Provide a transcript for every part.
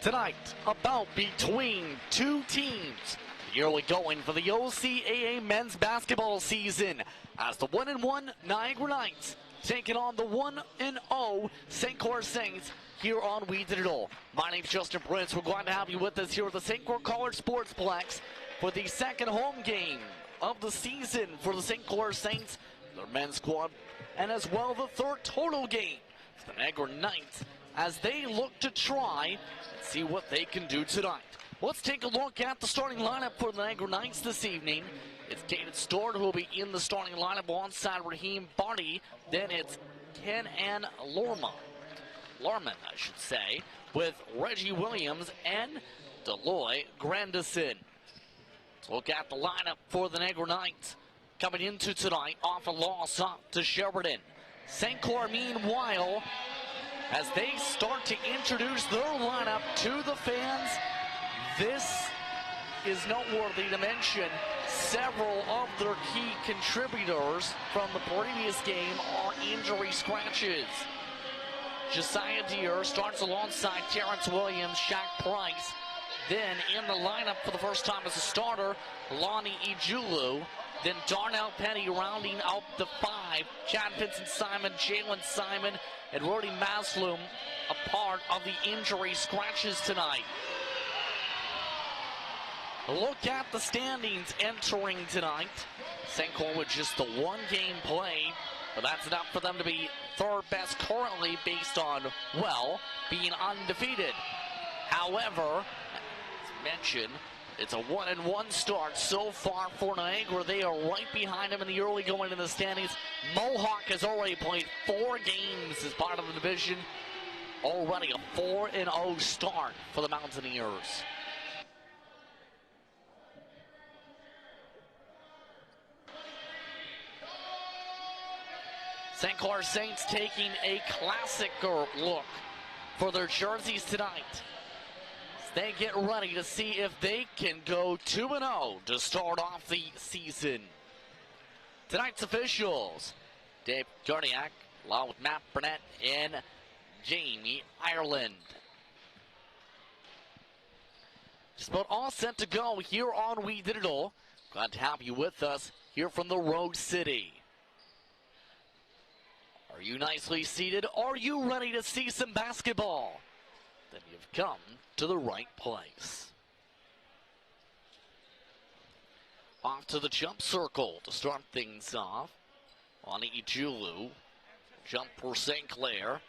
Tonight, about between two teams. The early going for the OCAA men's basketball season as the 1-1 Niagara Knights taking on the 1-0 St Clair Saints here on We Did It All. My name's Justin Prince. We're glad to have you with us here at the St Clair College Sportsplex for the second home game of the season for the St Clair Saints, their men's squad, and as well the third total game for the Niagara Knights as they look to try and see what they can do tonight. Let's take a look at the starting lineup for the Niagara Knights this evening. It's David Stewart who will be in the starting lineup alongside Raheem Barty. Then it's Ken and Lorman, I should say, with Reggie Williams and Deloy Grandison. Let's look at the lineup for the Niagara Knights coming into tonight off a loss up to Sheridan. St. Clair, meanwhile, as they start to introduce their lineup to the fans, this is noteworthy to mention. Several of their key contributors from the previous game are injury scratches. Josiah Deere starts alongside Terrence Williams, Shaq Price. Then in the lineup for the first time as a starter, Lonnie Ijulu. Then Darnell Petty rounding out the five. Chad Vincent-Simon, Jalen Simon, and Rudy Masloom a part of the injury scratches tonight. Look at the standings entering tonight. St. Clair with just the one game played, but that's enough for them to be third best currently based on, well, being undefeated. However, as mentioned, it's a 1-1 start so far for Niagara. They are right behind them in the early going in the standings. Mohawk has already played 4 games as part of the division. Already a 4-0 start for the Mountaineers. St. Clair Saints taking a classicer look for their jerseys tonight. They get ready to see if they can go 2-0 to start off the season. Tonight's officials, Dave Jarniak, along with Matt Burnett and Jamie Ireland. Just about all set to go here on We Did It All. Glad to have you with us here from the Road City. Are you nicely seated? Are you ready to see some basketball? Then you've come to the right place. Off to the jump circle to start things off. Lonnie Ijulu, jump for St. Clair.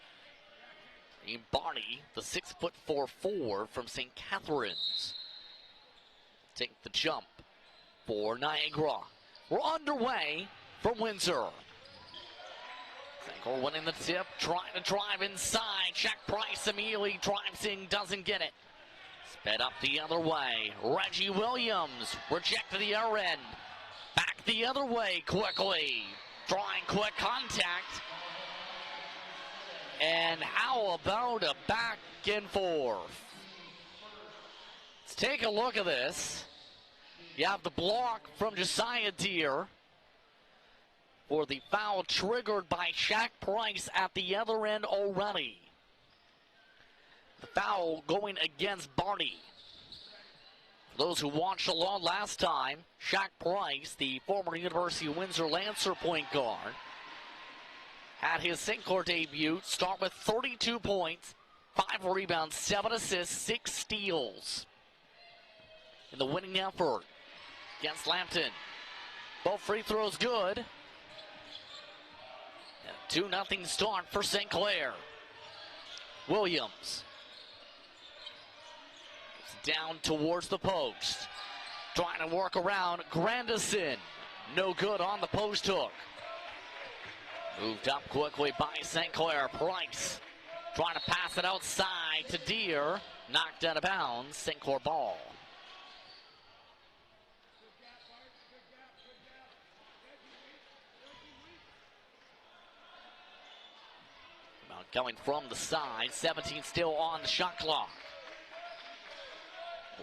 And Barney, the 6'4" forward from St. Catharines, take the jump for Niagara. We're underway from Windsor. St. Clair winning the tip, trying to drive inside. Shaq Price immediately drives in, doesn't get it. Sped up the other way. Reggie Williams rejected the other end. Back the other way quickly. Drawing quick contact. And how about a back and forth? Let's take a look at this. You have the block from Josiah Deere for the foul triggered by Shaq Price at the other end already. The foul going against Barty. For those who watched along last time, Shaq Price, the former University of Windsor Lancer point guard, had his St. Clair debut start with 32 points, 5 rebounds, 7 assists, 6 steals in the winning effort against Lambton. Both free throws good. 2-0 start for St. Clair. Williams is down towards the post. Trying to work around Grandison. No good on the post hook. Moved up quickly by St. Clair. Price trying to pass it outside to Deere. Knocked out of bounds. St. Clair ball. Coming from the side, 17 still on the shot clock.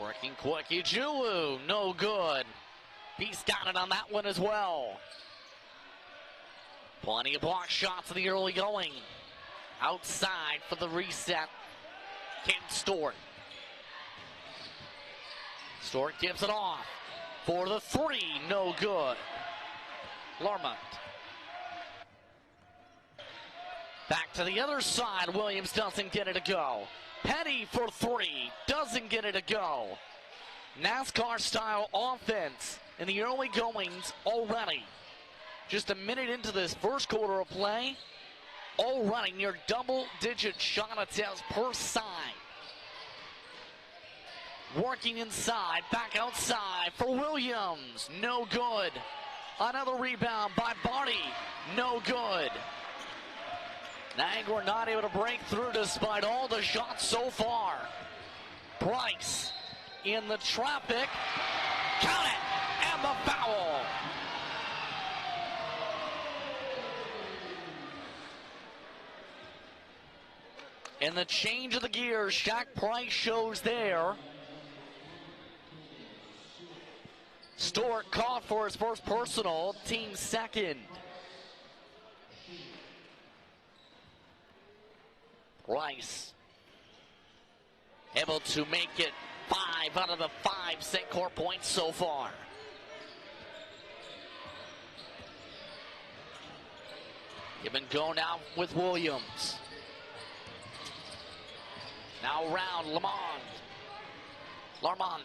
Working quick, Ijulu, no good. Beast got it on that one as well. Plenty of block shots in the early going. Outside for the reset, Ken Stewart. Stewart gives it off for the three, no good. Larmont. Back to the other side, Williams doesn't get it to go. Petty for three, doesn't get it to go. NASCAR-style offense in the early goings already. Just a minute into this first quarter of play, already near double-digit shot attempts per side. Working inside, back outside for Williams, no good. Another rebound by Barty, no good. Niagara not able to break through despite all the shots so far. Price in the traffic, count it, and the foul. And the change of the gears, Shaq Price shows there. Stewart caught for his first personal, team second. Rice able to make it 5 out of the 5 St. Clair points so far. Given go now with Williams. Now around Lamont. Larmont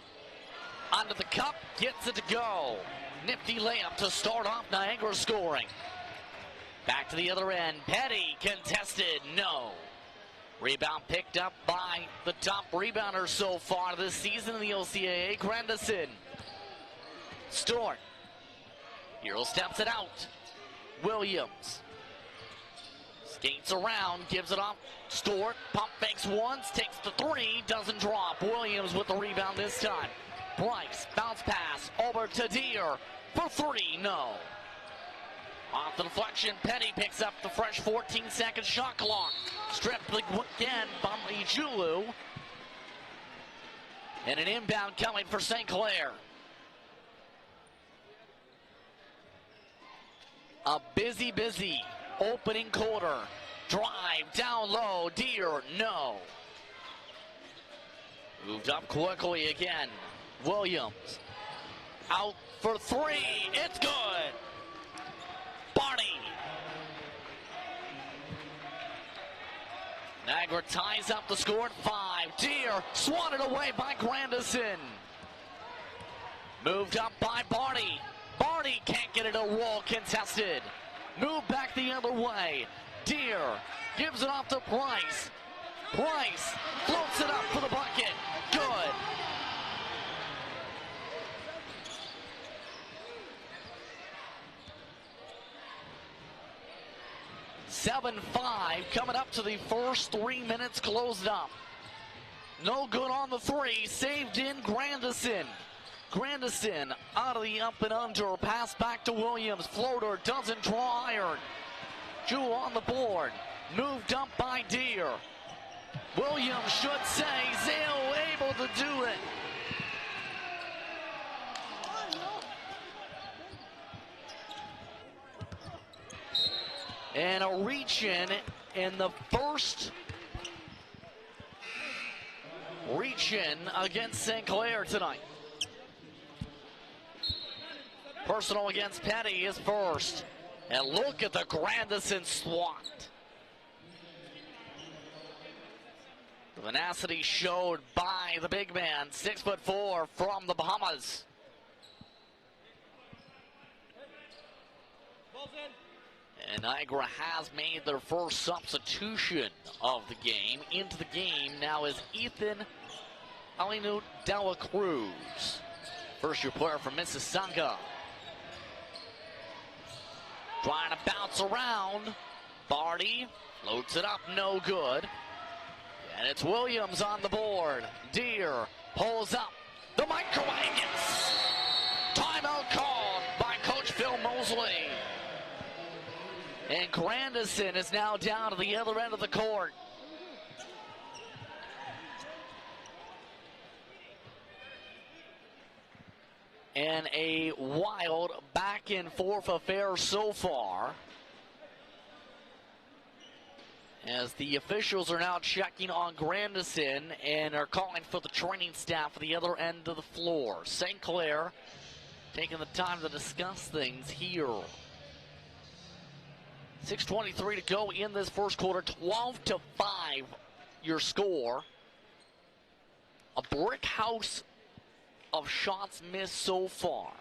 onto the cup, gets it to go. Nifty layup to start off Niagara scoring. Back to the other end, Petty contested, no. Rebound picked up by the top rebounder so far this season in the OCAA, Grandison. Stewart. Hero steps it out. Williams. Skates around, gives it off. Stewart, pump fakes once, takes the three, doesn't drop. Williams with the rebound this time. Price, bounce pass, over to Deere for three, no. Off the deflection, Petty picks up the fresh 14-second shot clock. Stripped again by Julu. And an inbound coming for St. Clair. A busy opening quarter. Drive down low, Deere, no. Moved up quickly again. Williams out for three, it's good. Barney. Niagara ties up the score at 5. Deere swatted away by Grandison. Moved up by Barney. Barney can't get it a roll, contested. Moved back the other way. Deere gives it off to Price. Price floats it up for the bucket. Good. Seven 5 coming up to the first 3 minutes closed up. No good on the three. Saved in Grandison. Grandison out of the up and under. Pass back to Williams. Floater doesn't draw iron. Jewel on the board. Moved up by Deere. Williams should say. Zale able to do it. And a reach in the first reach in against St. Clair tonight. Personal against Petty is first. And look at the Grandison swat. The tenacity showed by the big man, 6'4" from the Bahamas. And Niagara has made their first substitution of the game. Into the game now is Ethan Alinu Dela Cruz. First-year player from Mississauga. Trying to bounce around. Barty floats it up, no good. And it's Williams on the board. Deere pulls up. The microwave, yes! Timeout called by Coach Phil Mosley. And Grandison is now down to the other end of the court. And a wild back and forth affair so far. as the officials are now checking on Grandison and are calling for the training staff at the other end of the floor. St. Clair taking the time to discuss things here. 6:23 to go in this first quarter. 12-5 your score. A brick house of shots missed so far.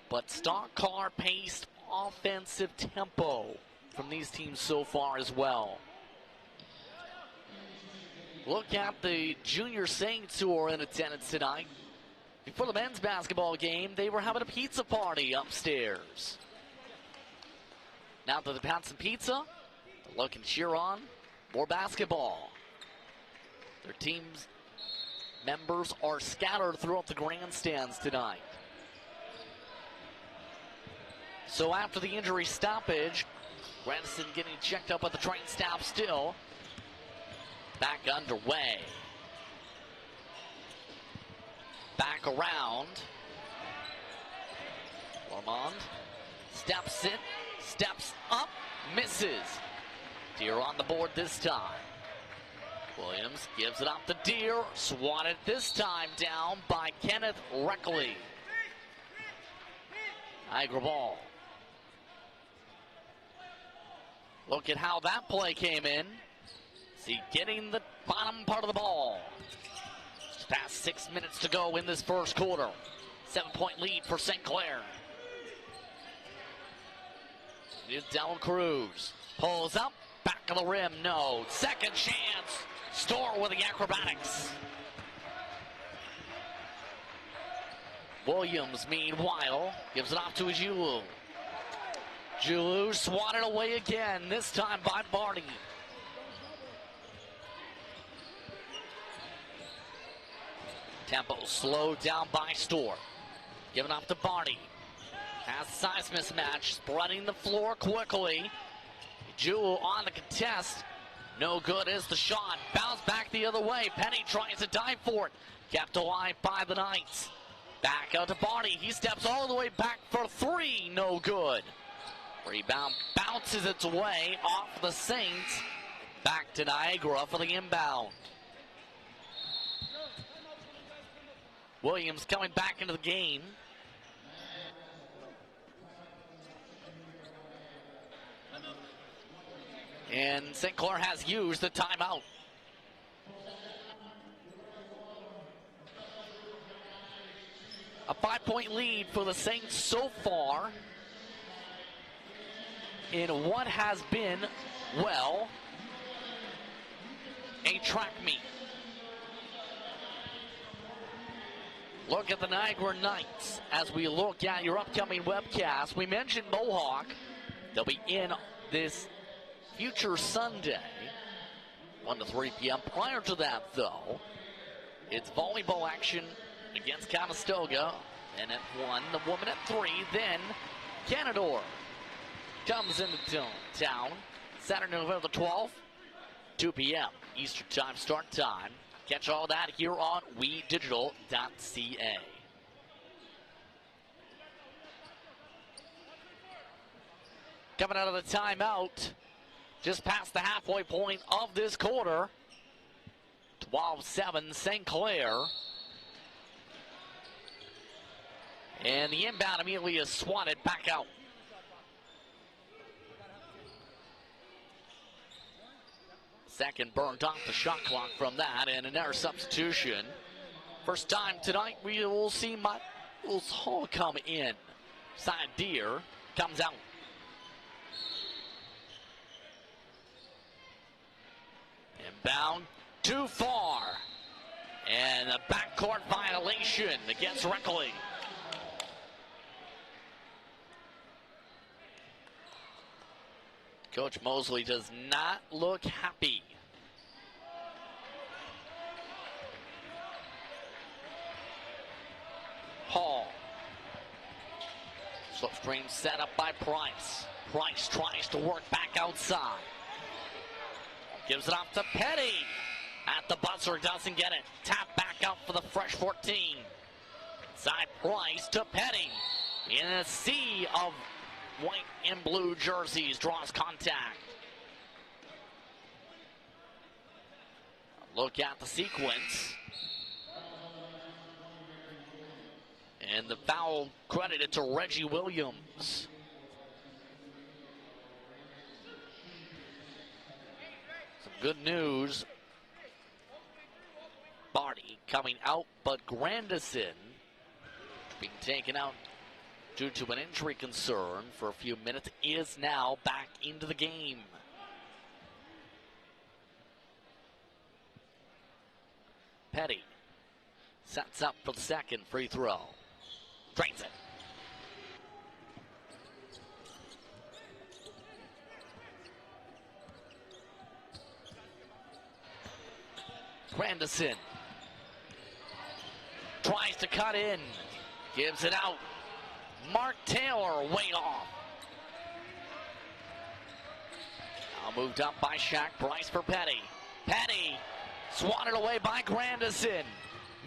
But stock car paced offensive tempo from these teams so far as well. Look at the junior Saints who are in attendance tonight. Before the men's basketball game, they were having a pizza party upstairs. Now that they've had some pizza, they're looking to cheer on more basketball. Their team's members are scattered throughout the grandstands tonight. So after the injury stoppage, Grandison getting checked up with the train staff still. Back underway. Back around. Lamond steps in, steps up, misses. Deer on the board this time. Williams gives it up to Deer. Swatted this time down by Kenneth Reckley. Niagara ball. Look at how that play came in. See, getting the bottom part of the ball. Just past 6 minutes to go in this first quarter. 7-point lead for St. Clair. Here's Del Cruz. Pulls up, back of the rim, no. Second chance. Storr with the acrobatics. Williams, meanwhile, gives it off to Julu. Julu swatted away again, this time by Barty. Tempo slowed down by Storr. Given off to Barty. Has size mismatch, spreading the floor quickly. Jewel on the contest. No good is the shot. Bounce back the other way. Penny tries to dive for it. Kept alive by the Knights. Back out to Barty. He steps all the way back for three. No good. Rebound bounces its way off the Saints. Back to Niagara for the inbound. Williams coming back into the game. And St. Clair has used the timeout. A 5-point lead for the Saints so far in what has been, well, a track meet. Look at the Niagara Knights as we look at your upcoming webcast. We mentioned Mohawk. They'll be in this future Sunday, 1 to 3 p.m. Prior to that, though, it's volleyball action against Conestoga. And at 1, the woman at 3, then Canadore comes into town. Saturday, November the 12th, 2 p.m. Eastern Time start time. Catch all that here on WeDigital.ca. Coming out of the timeout, just past the halfway point of this quarter. 12-7 St. Clair. And the inbound immediately is swatted back out. Second burned off the shot clock from that, and another substitution. First time tonight we will see Michaels Hall come in. Side Deer comes out. Inbound too far. And a backcourt violation against Reckley. Coach Mosley does not look happy. Hall. Slipstream set up by Price. Price tries to work back outside. Gives it off to Petty. At the buzzer, doesn't get it. Tap back out for the fresh 14. Side Price to Petty. in a sea of white and blue jerseys draws contact. Look at the sequence. And the foul credited to Reggie Williams. Some good news. Barty coming out, but Grandison being taken out due to an injury concern for a few minutes is now back into the game. Petty sets up for the second free throw. Drains it. Grandison tries to cut in. Gives it out. Mark Taylor way off. Now moved up by Shaq Price for Petty. Petty swatted away by Grandison.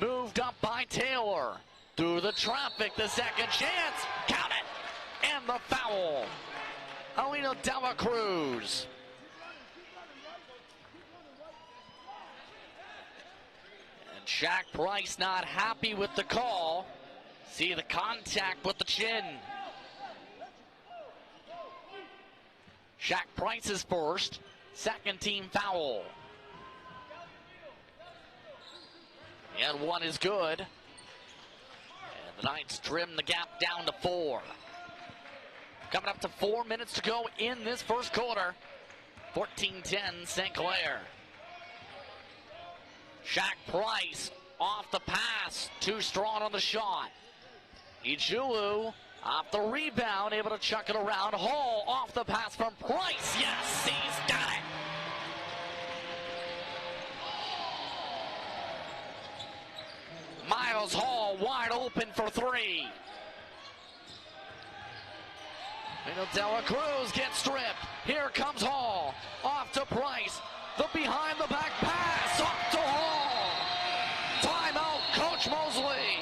Moved up by Taylor. Through the traffic, the second chance. Count it. And the foul. Alina Dela Cruz. And Shaq Price not happy with the call. See the contact with the chin. Shaq Price is first. Second team foul. And one is good. And the Knights trim the gap down to 4. Coming up to 4 minutes to go in this first quarter. 14-10 St. Clair. Shaq Price off the pass. Too strong on the shot. Ijulu off the rebound, able to chuck it around. Hall off the pass from Price. Yes, he's got it. Miles Hall wide open for 3. Dela Cruz gets stripped. Here comes Hall. Off to Price. The behind the back pass. Up to Hall. Timeout, Coach Mosley.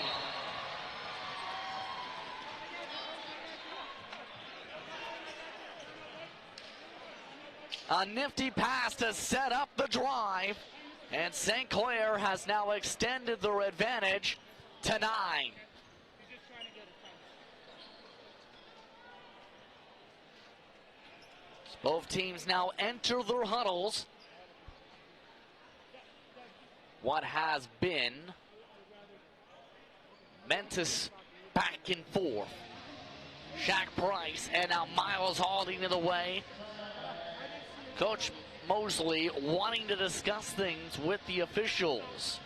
A nifty pass to set up the drive. And St. Clair has now extended their advantage to 9. Both teams now enter their huddles. What has been Mentis back and forth. Shaq Price and now Miles Hall leading the way. Coach Mosley wanting to discuss things with the officials.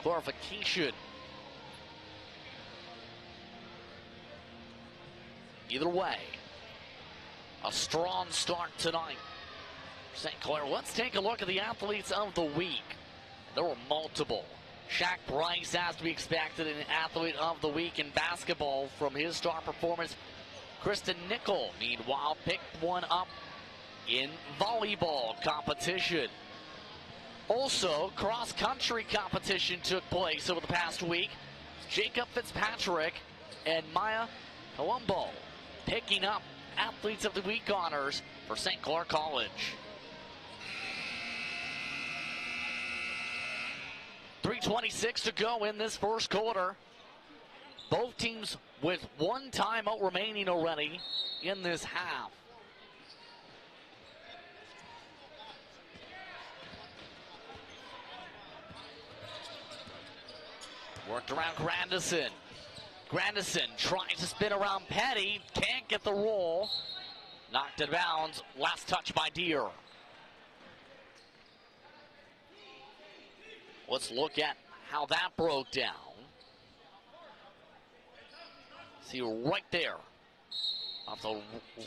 Clarification. Either way, a strong start tonight. St. Clair, let's take a look at the athletes of the week. There were multiple. Shaq Price has to be expected an athlete of the week in basketball from his star performance. Kristen Nickel, meanwhile, picked one up in volleyball competition. Also, cross-country competition took place over the past week. Jacob Fitzpatrick and Maya Colombo picking up Athletes of the Week honors for St. Clair College. 3:26 to go in this first quarter. Both teams with one timeout remaining already in this half. Worked around Grandison. Grandison tries to spin around Petty. Can't get the roll. Knocked it bounds. Last touch by Deere. Let's look at how that broke down. See right there. Off the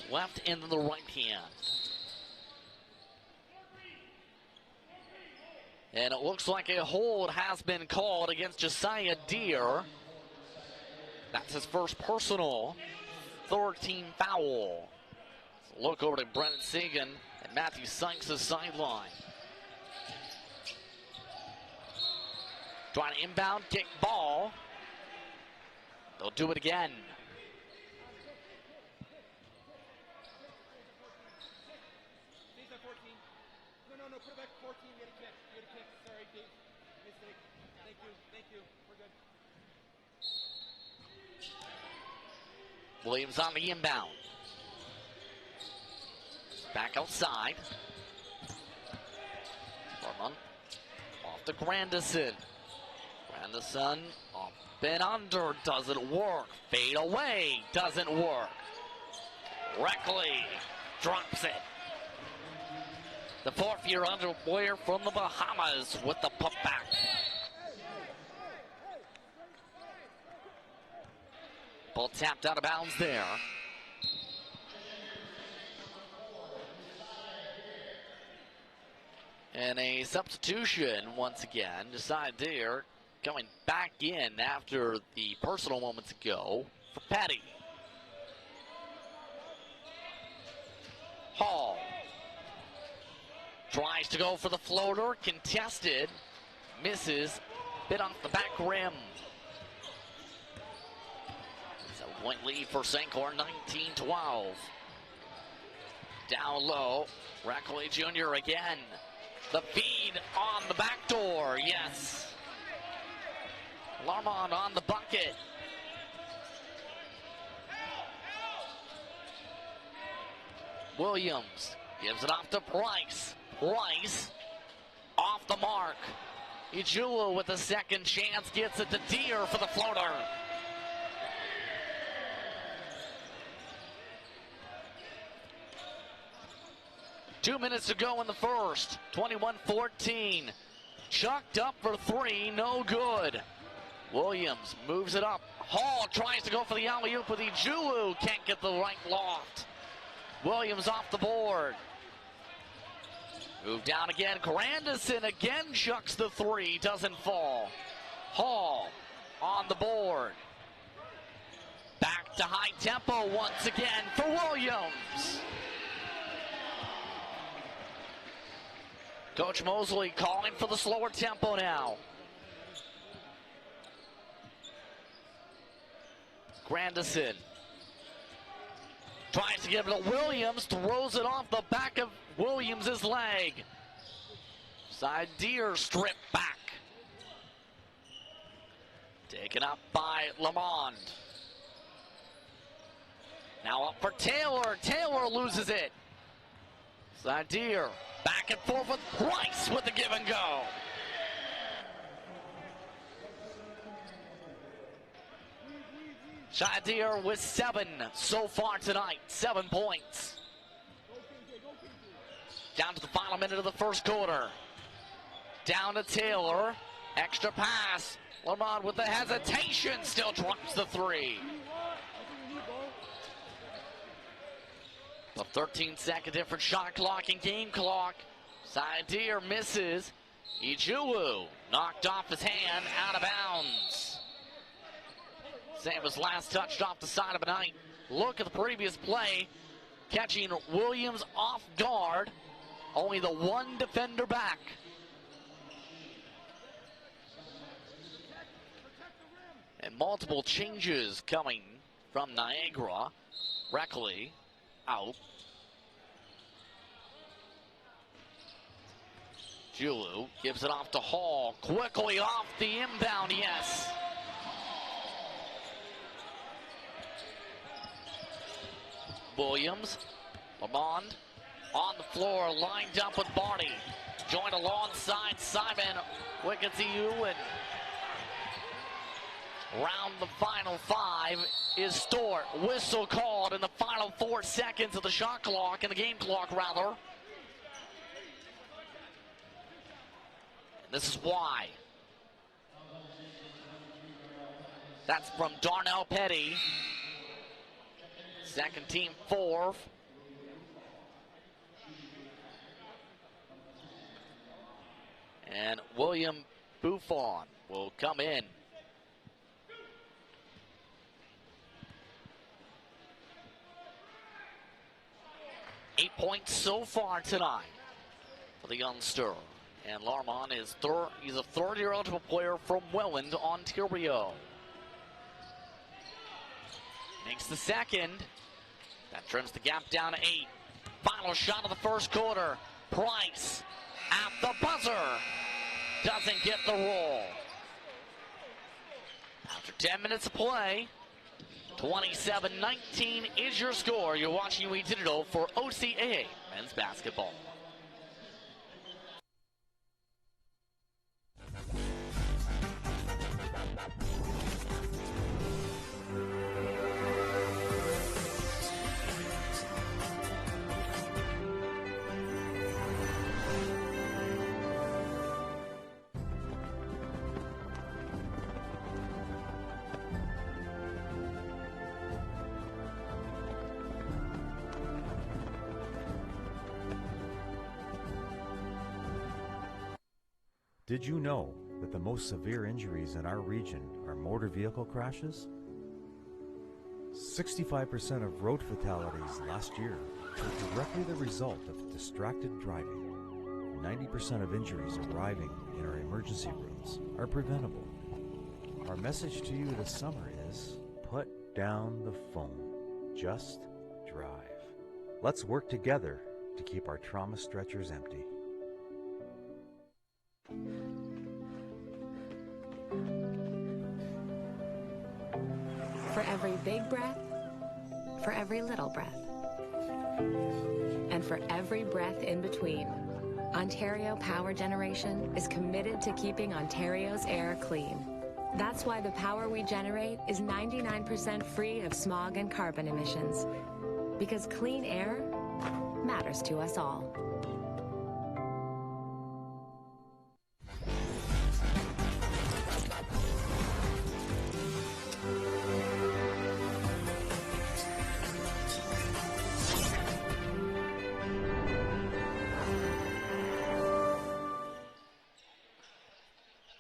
left and then the right hand. And it looks like a hold has been called against Josiah Deere. That's his first personal 13 foul. So look over to Brennan Sagan and Matthew Sykes' sideline. Trying to inbound kick ball. They'll do it again. No, put it back 14. You had a kick. Sorry, Dave. Mistake. Thank you. We're good. Williams on the inbound. Back outside. Lorman off to Grandison. Grandison up and under, doesn't work. Fade away, doesn't work. Reckley drops it. The fourth-year underplayer from the Bahamas with the putback. Ball tapped out of bounds there. And a substitution once again. Decided coming back in after the personal moments ago for Petty. Hall tries to go for the floater, contested, misses, bit off the back rim. It's a point lead for St. Clair, 19-12. Down low, Reckley Jr. again. The feed on the back door, yes. Larmont on the bucket. Williams gives it off to Price. Price off the mark. Ijulu with a second chance gets it to Deere for the floater. Two minutes to go in the first. 21-14. Chucked up for three, no good. Williams moves it up. Hall tries to go for the alley-oop with Ijulu. Can't get the right loft. Williams off the board. Move down again. Grandison again chucks the three. Doesn't fall. Hall on the board. Back to high tempo once again for Williams. Coach Mosley calling for the slower tempo now. Grandison tries to give it to Williams, throws it off the back of Williams' leg. Side Deere stripped back. Taken up by Lamond. Now up for Taylor. Taylor loses it. Side Deere back and forth with Price with the give and go. Shadir with 7 so far tonight. 7 points. Down to the final minute of the first quarter. Down to Taylor. Extra pass. Lamont with the hesitation. Still drops the three. The 13-second different shot clock and game clock. Shadir misses. Ijulu knocked off his hand, out of bounds. Same as last touched off the side of a night. Look at the previous play. Catching Williams off guard. Only the one defender back. And multiple changes coming from Niagara. Reckley out. Julu gives it off to Hall. Quickly off the inbound, yes. Williams, Lamond on the floor, lined up with Barney. Joined alongside Simon Wicketsy, and round the final 5 is Stort. Whistle called in the final 4 seconds of the shot clock, and the game clock rather. And this is why. That's from Darnell Petty. Second team 4. And William Buffon will come in. Eight points so far tonight for the youngster. And Larmont is he's a third-year eligible player from Welland, Ontario. Makes the second. That trims the gap down to 8. Final shot of the first quarter. Price at the buzzer. Doesn't get the roll. After 10 minutes of play, 27-19 is your score. You're watching We Digital for OCAA men's basketball. Did you know that the most severe injuries in our region are motor vehicle crashes? 65% of road fatalities last year were directly the result of distracted driving. 90% of injuries arriving in our emergency rooms are preventable. Our message to you this summer is, put down the phone. Just drive. Let's work together to keep our trauma stretchers empty. For every big breath, for every little breath, and for every breath in between, Ontario Power Generation is committed to keeping Ontario's air clean. That's why the power we generate is 99% free of smog and carbon emissions. Because clean air matters to us all.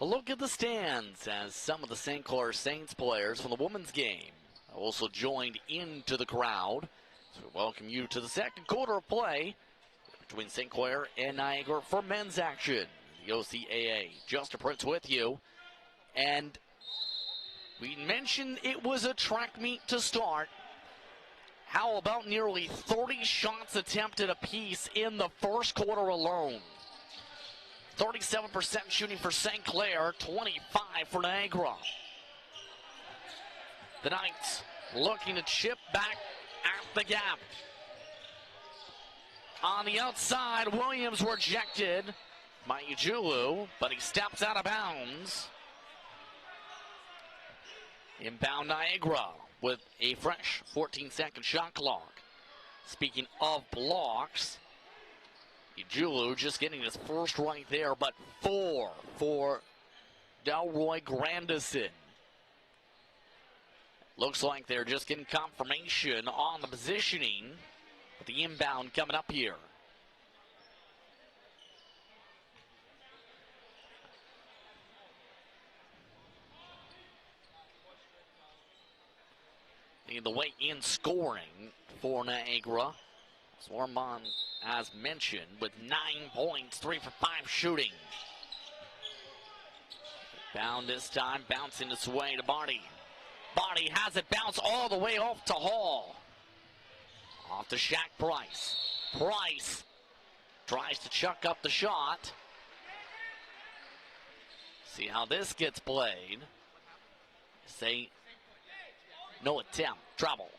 A look at the stands as some of the St Clair Saints players from the women's game also joined into the crowd. So we welcome you to the second quarter of play between St Clair and Niagara for men's action. The OCAA. Justin Prince with you. And we mentioned it was a track meet to start. How about nearly 30 shots attempted apiece in the first quarter alone? 37% shooting for St. Clair, 25 for Niagara. The Knights looking to chip back at the gap. On the outside, Williams rejected by Ujulu, but he steps out of bounds. Inbound Niagara with a fresh 14-second shot clock. Speaking of blocks, Ujulu just getting his first right there, but 4 for Delroy Grandison. Looks like they're just getting confirmation on the positioning with the inbound coming up here. The way in scoring for Niagara. Swarmon, as mentioned, with 9 points, 3 for 5 shooting. Bound this time, bouncing its way to Barty. Barty has it bounce all the way off to Hall. Off to Shaq Price. Price tries to chuck up the shot. See how this gets played. Say no attempt, trouble.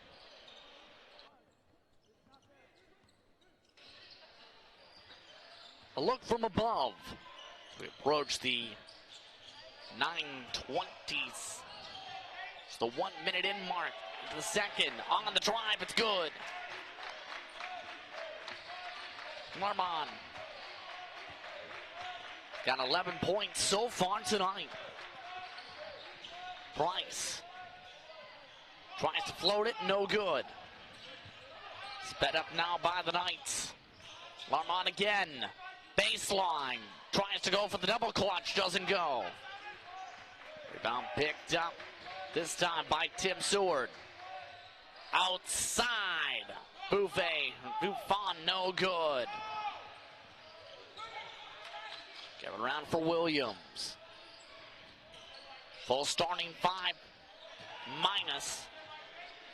A look from above. We approach the 9:20s. It's the 1 minute in mark. The second on the drive, it's good. Marmon got 11 points so far tonight. Price tries to float it, no good. Sped up now by the Knights. Marmon again. Baseline. Tries to go for the double clutch. Doesn't go. Rebound picked up. This time by Tim Seward. Outside. Buffon, no good. Coming around for Williams. Full starting 5 minus.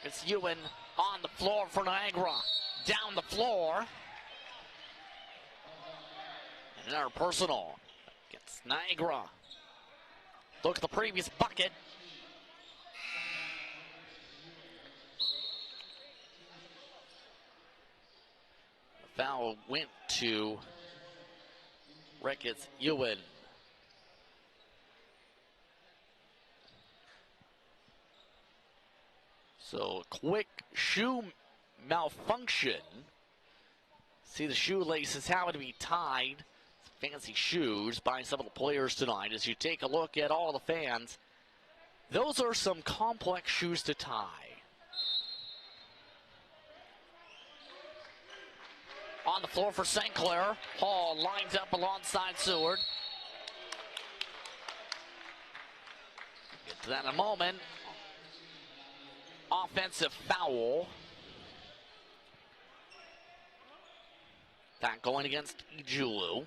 It's Ewan on the floor for Niagara. Down the floor. And another personal against Niagara. Look at the previous bucket. The foul went to Ricketts Ewan. So quick shoe malfunction. See the shoelaces having to be tied. Fancy shoes by some of the players tonight. As you take a look at all the fans, those are some complex shoes to tie. On the floor for St. Clair, Hall lines up alongside Seward. Get to that in a moment. Offensive foul. That going against Ijulu.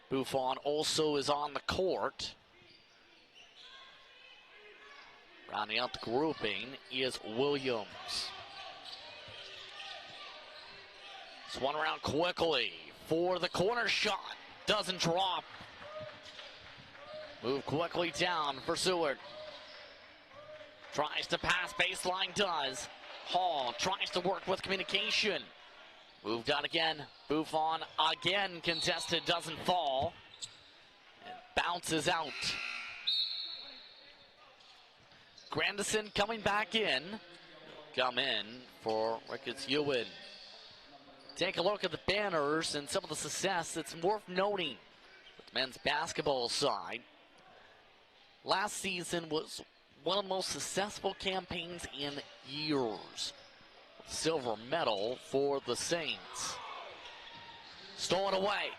Buffon also is on the court. Rounding out the grouping is Williams. Swung around quickly for the corner shot. Doesn't drop. Move quickly down for Seward. Tries to pass, baseline does. Hall tries to work with communication. Moved out again. Buffon again contested, doesn't fall. And bounces out. Grandison coming back in. Come in for Ricketts Ewan. Take a look at the banners and some of the success that's worth noting with the men's basketball side. Last season was one of the most successful campaigns in years. Silver medal for the Saints. Stolen away.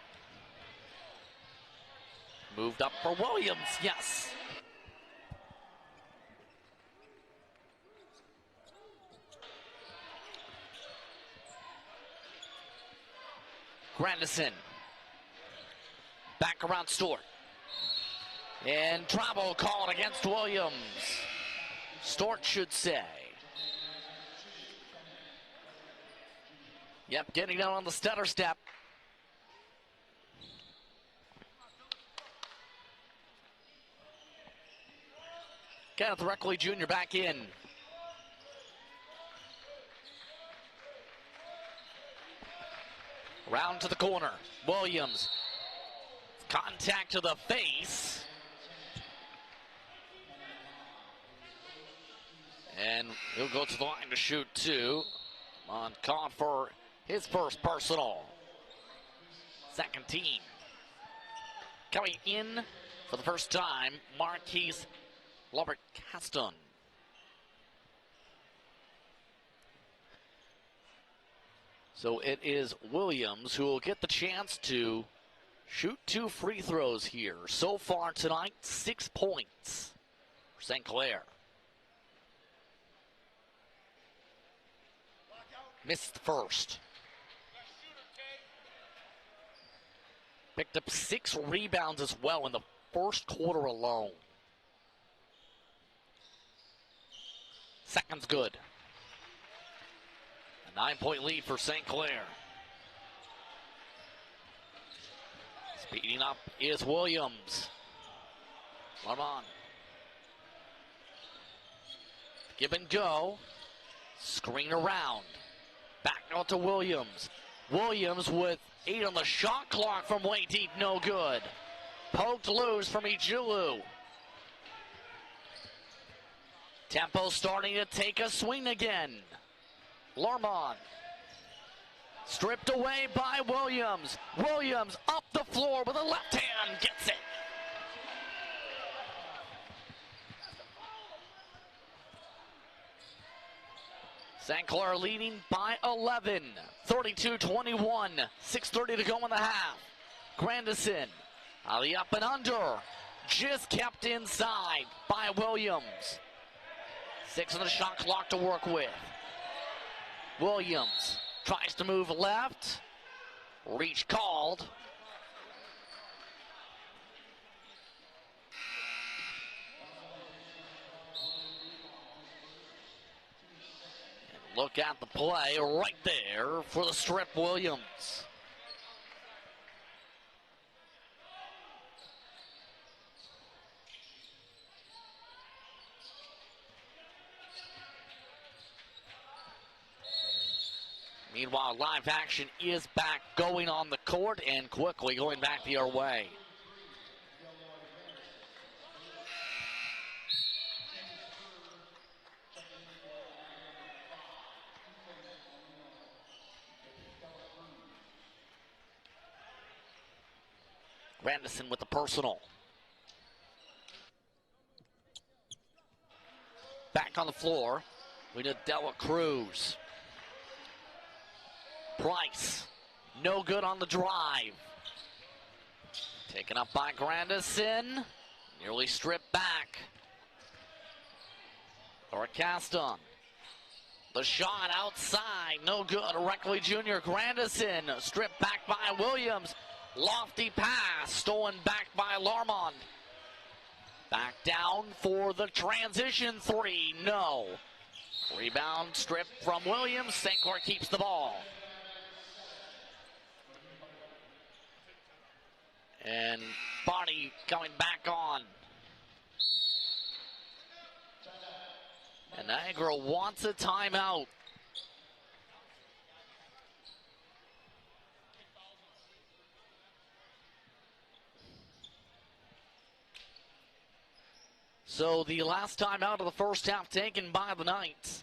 Moved up for Williams, yes. Grandison. Back around Stewart. And travel called against Williams. Stewart should say. Yep, getting down on the stutter step. Kenneth Reckley Jr. back in. Round to the corner. Williams. Contact to the face. And he'll go to the line to shoot two. On call for his first personal. Second team. Coming in for the first time, Marquise Robert Caston. So it is Williams who will get the chance to shoot two free throws here. So far tonight, 6 points for St. Clair. Missed first. Picked up 6 rebounds as well in the first quarter alone. Second's good. A 9-point lead for St. Clair. Speeding up is Williams. Lamont. Give and go. Screen around. Back out to Williams. Williams with 8 on the shot clock from way deep, no good. Poked loose from Ijulu. Tempo starting to take a swing again. Lormont. Stripped away by Williams. Williams up the floor with a left hand, gets it. St. Clair leading by 11, 32-21, 6:30 to go in the half. Grandison, the up and under, just kept inside by Williams. 6 on the shot clock to work with. Williams tries to move left, reach called. Look at the play right there for the strip, Williams. Meanwhile, live action is back going on the court and quickly going back the other way. Grandison with the personal. Back on the floor. We did Dela Cruz. Price. No good on the drive. Taken up by Grandison. Nearly stripped back. Or Caston. The shot outside. No good. Reckley Jr. Grandison. Stripped back by Williams. Lofty pass. Stolen back by Larmont. Back down for the transition three. No. Rebound strip from Williams. St. Clair keeps the ball. And Barney coming back on. And Niagara wants a timeout. So the last time out of the first half taken by the Knights.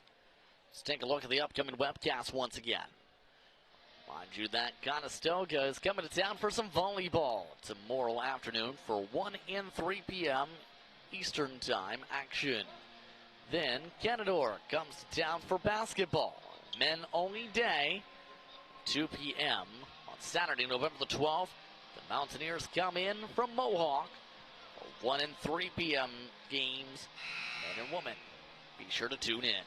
Let's take a look at the upcoming webcast once again. Mind you that Conestoga is coming to town for some volleyball tomorrow afternoon for 1 and 3 p.m. Eastern Time action. Then Kenador comes to town for basketball. Men only day, 2 p.m. on Saturday, November the 12th. The Mountaineers come in from Mohawk. 1 and 3 p.m. games, men and women. Be sure to tune in.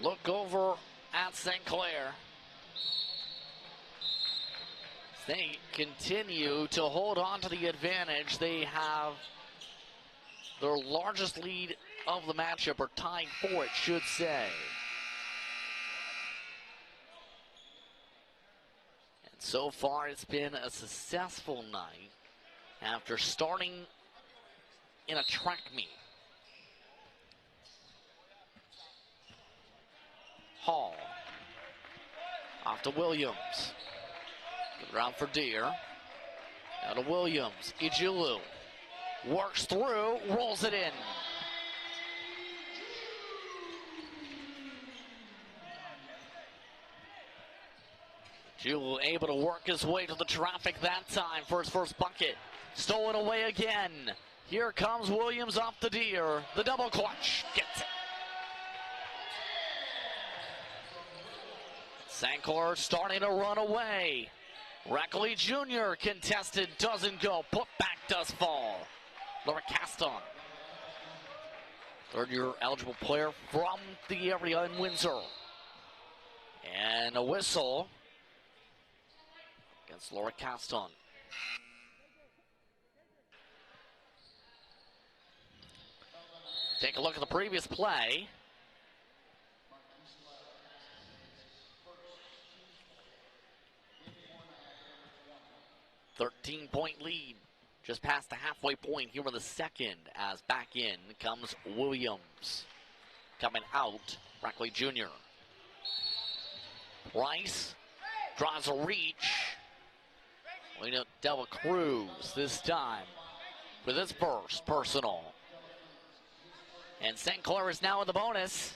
Look over at St. Clair. They continue to hold on to the advantage. They have their largest lead of the matchup, or tied for it, should say. So far, it's been a successful night after starting in a track meet. Hall. Off to Williams. Good round for Deere. Now to Williams. Ijilu. Works through, rolls it in. Jewell able to work his way to the traffic that time for his first bucket. Stolen away again. Here comes Williams off the Deere. The double clutch gets it. St. Clair starting to run away. Reckley Jr. contested, doesn't go. Put back does fall. Laura Caston. Third-year eligible player from the area in Windsor. And a whistle against Laura Caston. Take a look at the previous play. .13 lead. Just past the halfway point here in the second, as back in comes Williams. Coming out, Reckley Jr. Price draws a reach. Lena Dela Cruz this time with his first personal. And St. Clair is now in the bonus.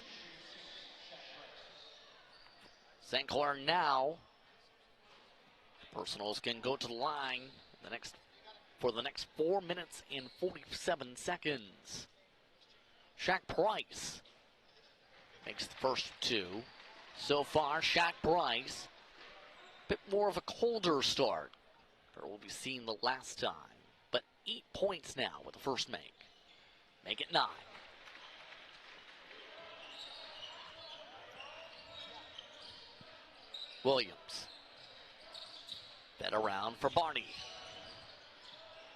St. Clair now. Personals can go to the line for the next 4 minutes and 47 seconds. Shaq Price makes the first two. So far, Shaq Price, a bit more of a colder start for what we've seen the last time. But 8 points now with the first make. Make it 9. Williams. Fed around for Barney.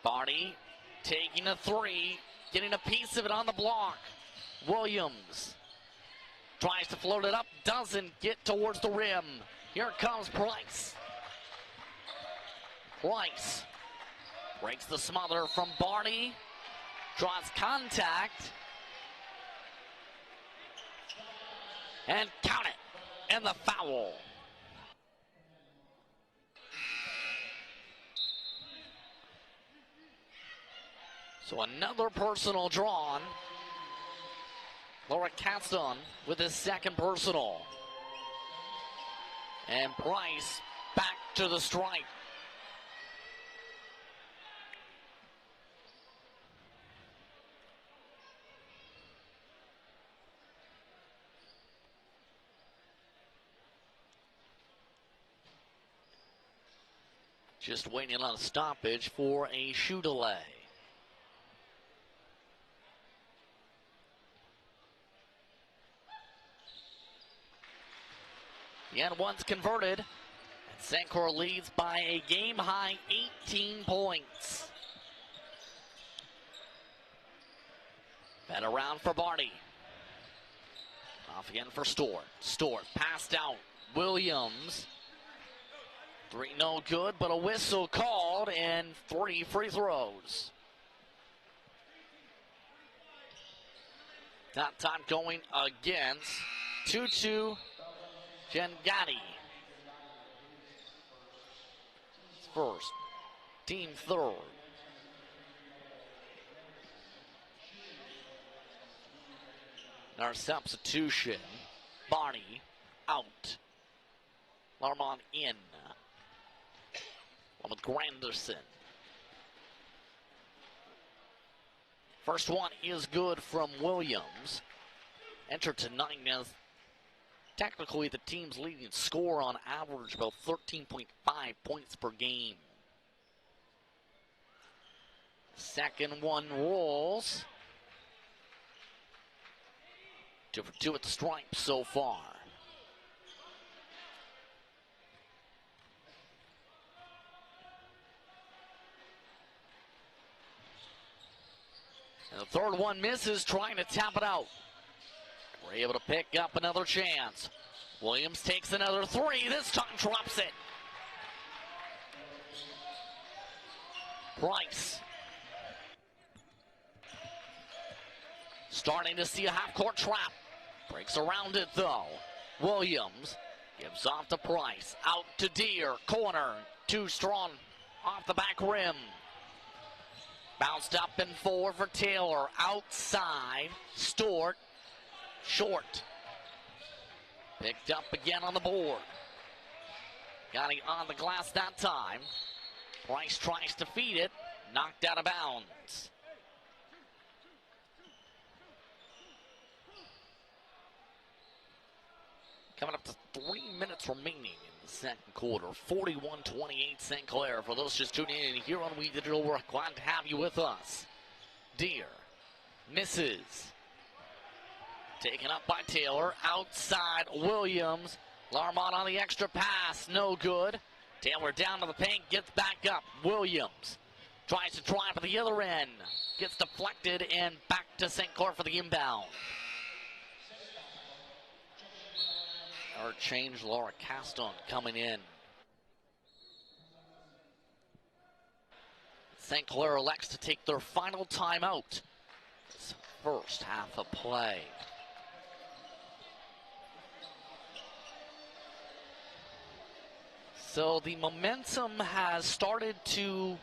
Barney taking a three. getting a piece of it on the block. Williams tries to float it up, doesn't get towards the rim. Here comes Price. Price breaks the smother from Barney, draws contact, and count it, and the foul. So another personal drawn. Laura Caston with his second personal. And Price back to the strike. Just waiting on a stoppage for a shoe delay. The end one's converted, and St. Clair leads by a game-high 18 points. Fed around for Barney. Off again for Stewart. Stewart passed out. Williams. 3 no good, but a whistle called and 3 free throws. That time going against Tutu Gengati. First, team third. Our substitution. Barney out. Larmont in. With Granderson. First one is good from Williams. Entered tonight as technically the team's leading scorer on average, about 13.5 points per game. Second one rolls. 2 for 2 at the stripe so far. And the third one misses, trying to tap it out. We're able to pick up another chance. Williams takes another 3. This time drops it. Price. Starting to see a half-court trap. Breaks around it, though. Williams gives off to Price. Out to Deere. Corner. Too strong off the back rim. Bounced up and forward for Taylor. Outside. Stewart. Short. Picked up again on the board. Got it on the glass that time. Price tries to feed it. Knocked out of bounds. Coming up to 3 minutes remaining in the second quarter. 41-28 St. Clair. For those just tuning in here on We Digital, we're glad to have you with us. Deere misses. Taken up by Taylor. Outside Williams. Larmont on the extra pass. No good. Taylor down to the paint. Gets back up. Williams tries to drive at the other end. Gets deflected and back to St. Clair for the inbound. Our change, Laura Caston coming in. St. Clair elects to take their final timeout. This first half of play. So the momentum has started to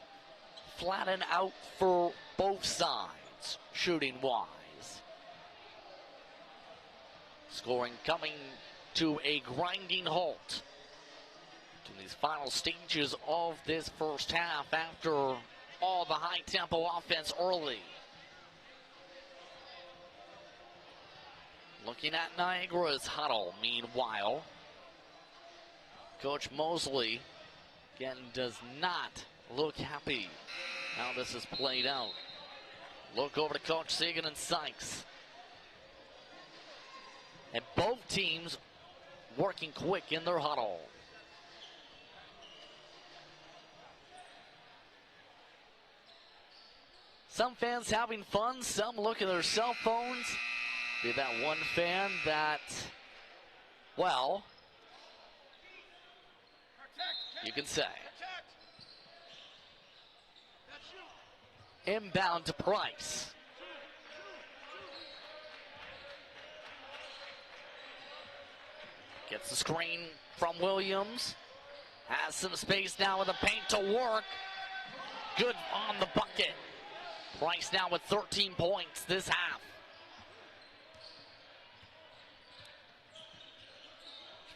flatten out for both sides, shooting-wise. Scoring coming to a grinding halt to these final stages of this first half after all the high-tempo offense early. Looking at Niagara's huddle, meanwhile. Coach Mosley, again, does not look happy how this is played out. Look over to Coach Sagan and Sykes. And both teams working quick in their huddle. Some fans having fun, some looking at their cell phones. Be that one fan that, well, you can say. Inbound to Price. Gets the screen from Williams. Has some space now with the paint to work. Good on the bucket. Price now with 13 points this half.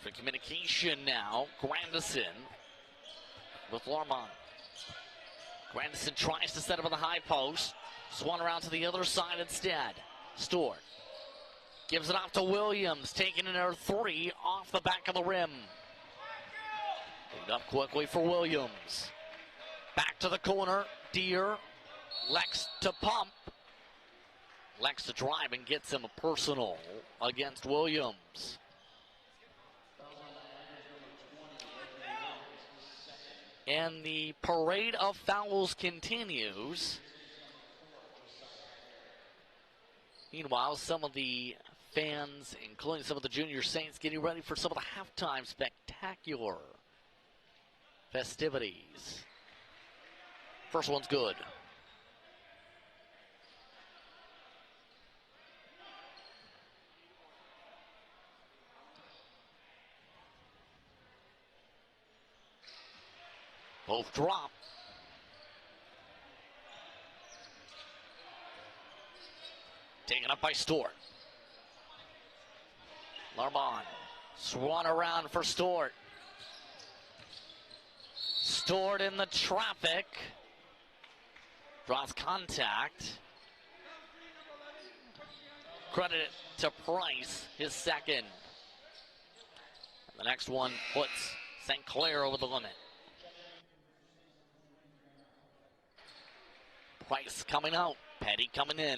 For communication now, Grandison with Larmont. Grandison tries to set up on the high post. Swung around to the other side instead. Stewart gives it off to Williams, taking another three off the back of the rim. Moved up quickly for Williams. Back to the corner. Deere. Lex to pump. Lex to drive and gets him a personal against Williams. And the parade of fouls continues. Meanwhile, some of the fans, including some of the junior Saints, getting ready for some of the halftime spectacular festivities. First one's good. Both drop. Taken up by Stewart. Larmont swung around for Stewart. Stewart in the traffic. Draws contact. Credit it to Price, his second. And the next one puts St. Clair over the limit. Price coming out. Petty coming in.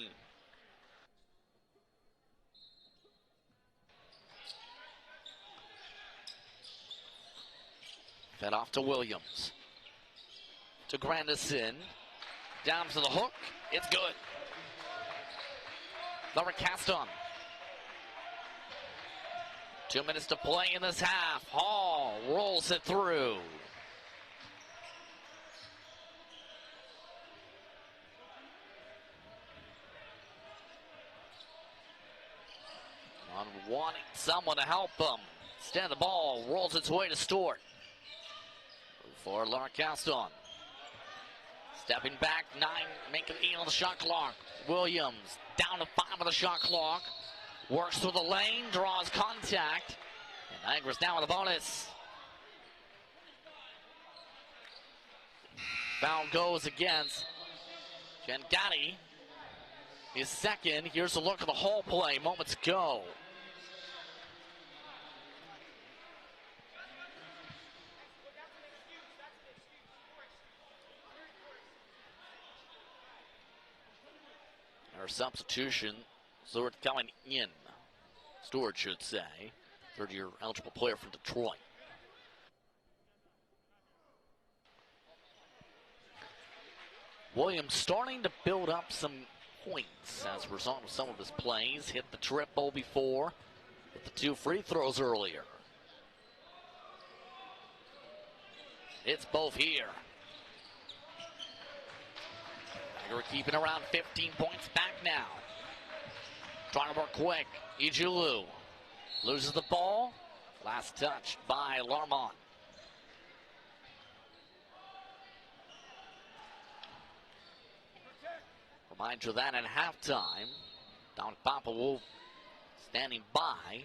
Fed off to Williams. To Grandison. Down to the hook. It's good. Laura Caston. 2 minutes to play in this half. Hall rolls it through. On wanting someone to help them. Instead, the ball rolls its way to Stewart. For Laura Caston. Stepping back, 9, making 8 on the shot clock. Williams down to 5 on the shot clock. Works through the lane, draws contact. And Niagara's now with a bonus. Foul goes against Gengatti. His second. Here's a look at the whole play moments ago. Our substitution, Stewart coming in. Stewart should say. Third-year eligible player from Detroit. Williams starting to build up some points as a result of some of his plays. Hit the triple before with the 2 free throws earlier. It's both here. Niagara keeping around 15 points back now. Trying to work quick. Ijulu loses the ball. Last touch by Larmont. Remind you that at halftime, Don Papa Wolf standing by.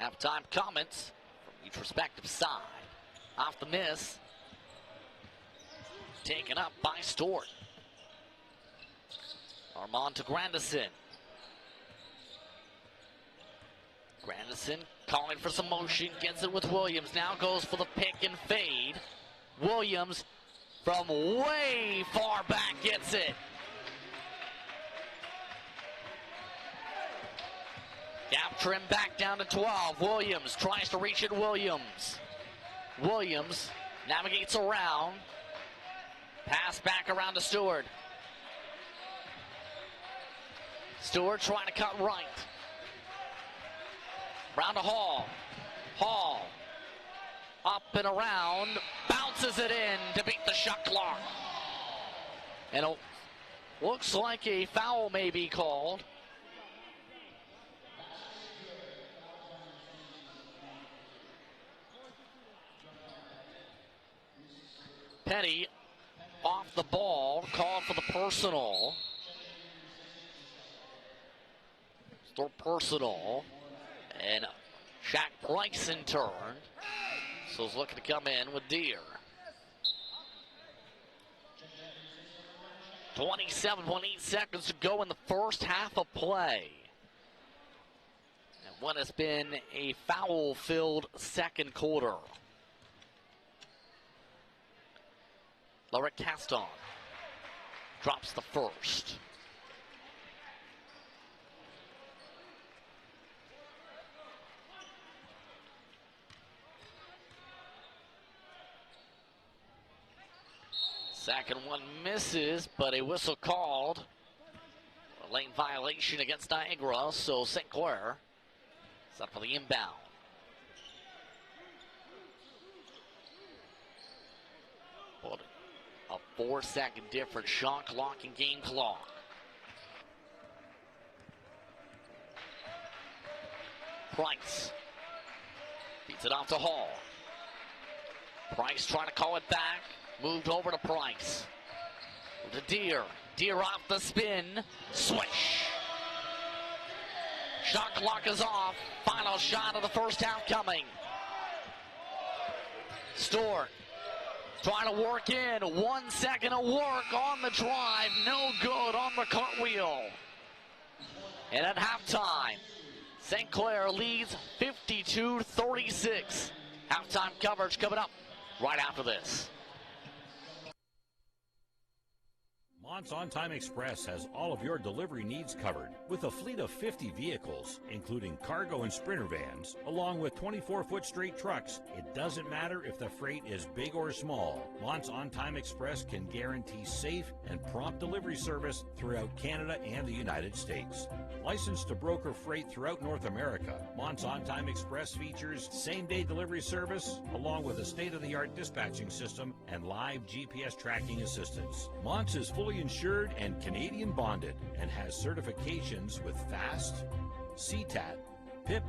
Halftime comments from each respective side. Off the miss. Taken up by Stewart. Armand to Grandison. Grandison calling for some motion, gets it with Williams. Now goes for the pick and fade. Williams from way far back gets it. Gap trim back down to 12. Williams tries to reach it. Williams navigates around. Pass back around to Stewart. Stewart trying to cut right. Round to Hall. Hall. Up and around. Bounces it in to beat the shot clock. And it looks like a foul may be called. Petty off the ball, called for the personal. Still personal. And Shaq Price in turn. So he's looking to come in with Deere. 27.8 seconds to go in the first half of play. And what has been a foul-filled second quarter. Lorick Caston drops the first. Second one misses, but a whistle called. A lane violation against Niagara, so St. Clair is up for the inbound. What a 4-second difference, shot clock and game clock. Price beats it off to Hall. Price trying to call it back. Moved over to Price. To Deere. Deere off the spin. Swish. Shot clock is off. Final shot of the first half coming. Stewart trying to work in. 1 second of work on the drive. No good on the cartwheel. And at halftime, St. Clair leads 52-36. Halftime coverage coming up right after this. Mont's On Time Express has all of your delivery needs covered with a fleet of 50 vehicles, including cargo and sprinter vans, along with 24-foot straight trucks. It doesn't matter if the freight is big or small. Mont's On Time Express can guarantee safe and prompt delivery service throughout Canada and the United States. Licensed to broker freight throughout North America, Mont's On Time Express features same-day delivery service, along with a state-of-the-art dispatching system and live GPS tracking assistance. Mont's is fully insured and Canadian bonded and has certifications with FAST, CTAT, PIP,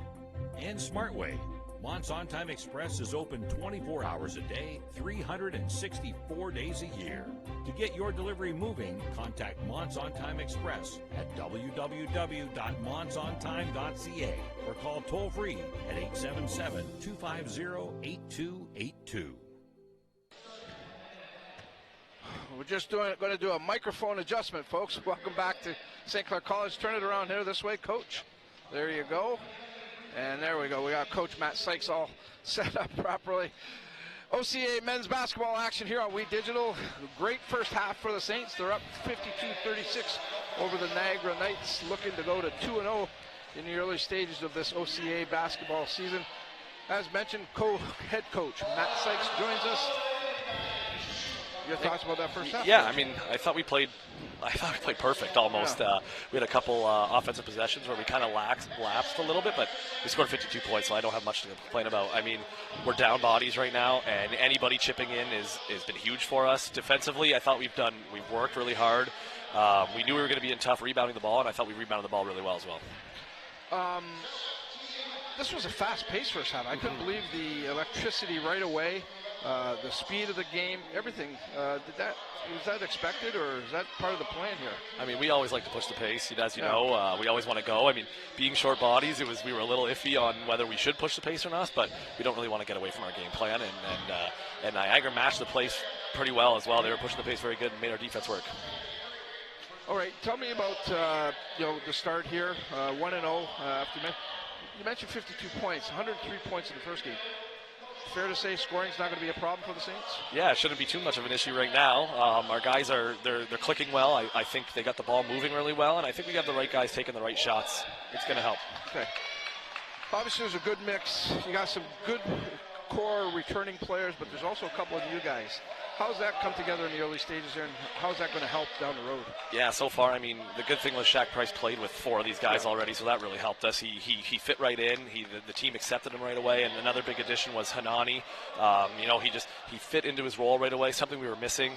and SmartWay. Mont's On Time Express is open 24 hours a day, 364 days a year. To get your delivery moving, contact Mont's On Time Express at www.montsontime.ca or call toll-free at 877-250-8282. We're just going to do a microphone adjustment, folks. Welcome back to St. Clair College. Turn it around here this way, Coach. There you go. And there we go. We got Coach Matt Sykes all set up properly. OCAA men's basketball action here on We Digital. Great first half for the Saints. They're up 52-36 over the Niagara Knights, looking to go to 2-0 in the early stages of this OCAA basketball season. As mentioned, head coach Matt Sykes joins us. Your thoughts about that first half? Yeah, I mean, I thought we played perfect almost. Yeah. We had a couple offensive possessions where we kind of lapsed a little bit, but we scored 52 points, so I don't have much to complain about. I mean, we're down bodies right now, and anybody chipping in has been huge for us. Defensively, I thought we've worked really hard. We knew we were going to be in tough rebounding the ball, and I thought we rebounded the ball really well as well. This was a fast-paced first half. I couldn't believe the electricity right away. The speed of the game, everything. Was that expected, or is that part of the plan here? I mean, we always like to push the pace, as you know. We always want to go. I mean, being short bodies, we were a little iffy on whether we should push the pace or not, but we don't really want to get away from our game plan. And Niagara matched the pace pretty well as well. They were pushing the pace very good and made our defense work. All right, tell me about the start here. 1-0 after you mentioned 52 points, 103 points in the first game. Fair to say scoring's not going to be a problem for the Saints? Yeah, it shouldn't be too much of an issue right now. Our guys they're clicking well. I think they got the ball moving really well, and I think we got the right guys taking the right shots. It's going to help. Okay. Obviously, there's a good mix. You got some good core returning players, but there's also a couple of new guys. How's that come together in the early stages there, and how's that going to help down the road? Yeah, so far, I mean, the good thing was Shaq Price played with 4 of these guys already, so that really helped us. He fit right in. The team accepted him right away, and another big addition was Hanani. He fit into his role right away, something we were missing.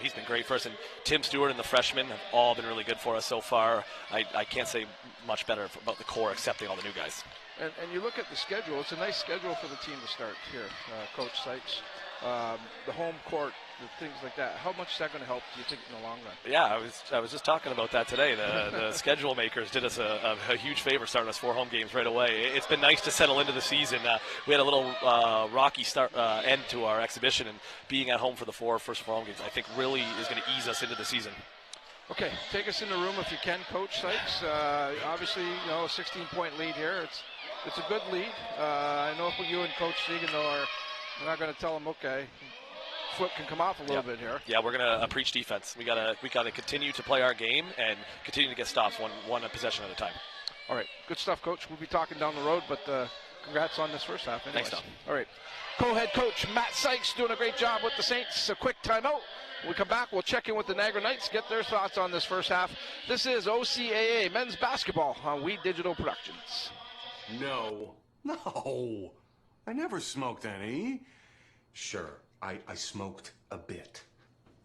He's been great for us, and Tim Stewart and the freshmen have all been really good for us so far. I can't say much better about the core, accepting all the new guys. And you look at the schedule, it's a nice schedule for the team to start here, Coach Sykes. The home court, the things like that. How much is that going to help, do you think, in the long run? Yeah, I was just talking about that today. The schedule makers did us a huge favor starting us 4 home games right away. It's been nice to settle into the season. We had a little rocky start end to our exhibition, and being at home for the first 4 home games, I think really is going to ease us into the season. Okay, take us in the room if you can, Coach Sykes. Obviously, a 16-point lead here. It's a good lead. I know you and Coach Segan, though, we're not going to tell them, okay, foot can come off a little bit here. Yeah, we're going to preach defense. We got to continue to play our game and continue to get stops one possession at a time. All right, good stuff, Coach. We'll be talking down the road, but congrats on this first half. Anyways. Thanks, Tom. All right, co-head coach Matt Sykes doing a great job with the Saints. A quick timeout. When we come back, we'll check in with the Niagara Knights, get their thoughts on this first half. This is OCAA men's basketball on We Digital Productions. No, I never smoked any. Sure, I smoked a bit,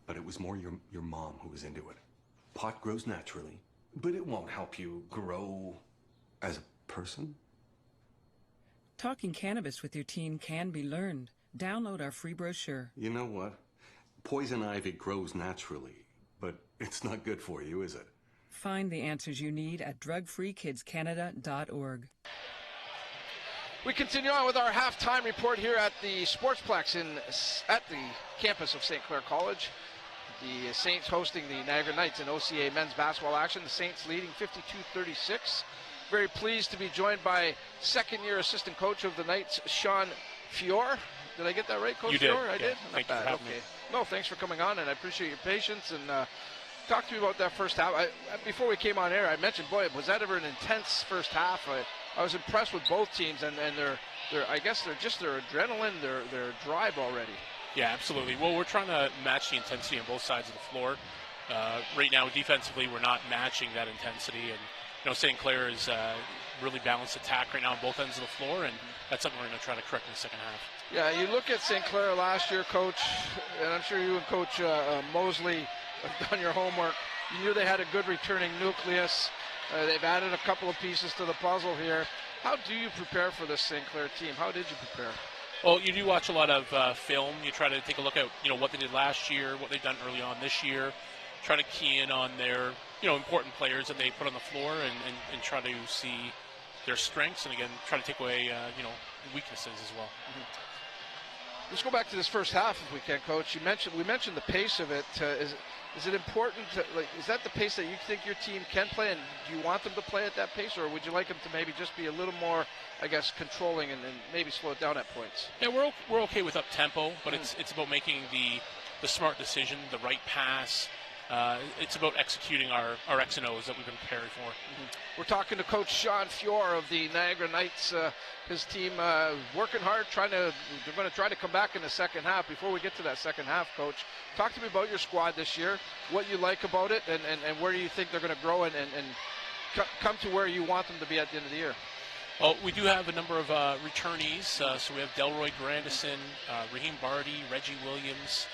but it was more your mom who was into it. Pot grows naturally, but it won't help you grow as a person. Talking cannabis with your teen can be learned. Download our free brochure. You know what? Poison ivy grows naturally, but it's not good for you, is it? Find the answers you need at drugfreekidscanada.org. We continue on with our halftime report here at the Sportsplex at the campus of St. Clair College. The Saints hosting the Niagara Knights in OCAA men's basketball action. The Saints leading 52-36. Very pleased to be joined by second-year assistant coach of the Knights, Sean Fior. Did I get that right, Coach Fior? I did? Thank you for having me. No, thanks for coming on, and I appreciate your patience. And talk to me about that first half. Before we came on air, I mentioned, boy, was that ever an intense first half? I was impressed with both teams, and their adrenaline, their drive already. Yeah, absolutely. Well, we're trying to match the intensity on both sides of the floor. Right now, defensively, we're not matching that intensity, and St. Clair is really balanced attack right now on both ends of the floor, and that's something we're going to try to correct in the second half. Yeah, you look at St. Clair last year, Coach, and I'm sure you and Coach Mosley have done your homework. You knew they had a good returning nucleus. They've added a couple of pieces to the puzzle here. How do you prepare for this St. Clair team? How did you prepare? Well, you do watch a lot of film. You try to take a look at what they did last year, what they've done early on this year. Try to key in on their important players that they put on the floor and try to see their strengths, and again try to take away weaknesses as well. Mm-hmm. Let's go back to this first half if we can, Coach. We mentioned the pace of it. Is it important is that the pace that you think your team can play, and do you want them to play at that pace, or would you like them to maybe just be a little more, I guess, controlling and maybe slow it down at points? Yeah, we're okay with up tempo, but it's about making the smart decision, the right pass. It's about executing our X and O's that we've been preparing for. Mm-hmm. We're talking to Coach Sean Fior of the Niagara Knights. His team working hard, they're going to try to come back in the second half. Before we get to that second half, Coach, talk to me about your squad this year, what you like about it, and where do you think they're going to grow and come to where you want them to be at the end of the year. Well, we do have a number of returnees. So we have Delroy Grandison, Raheem Barty, Reggie Williams,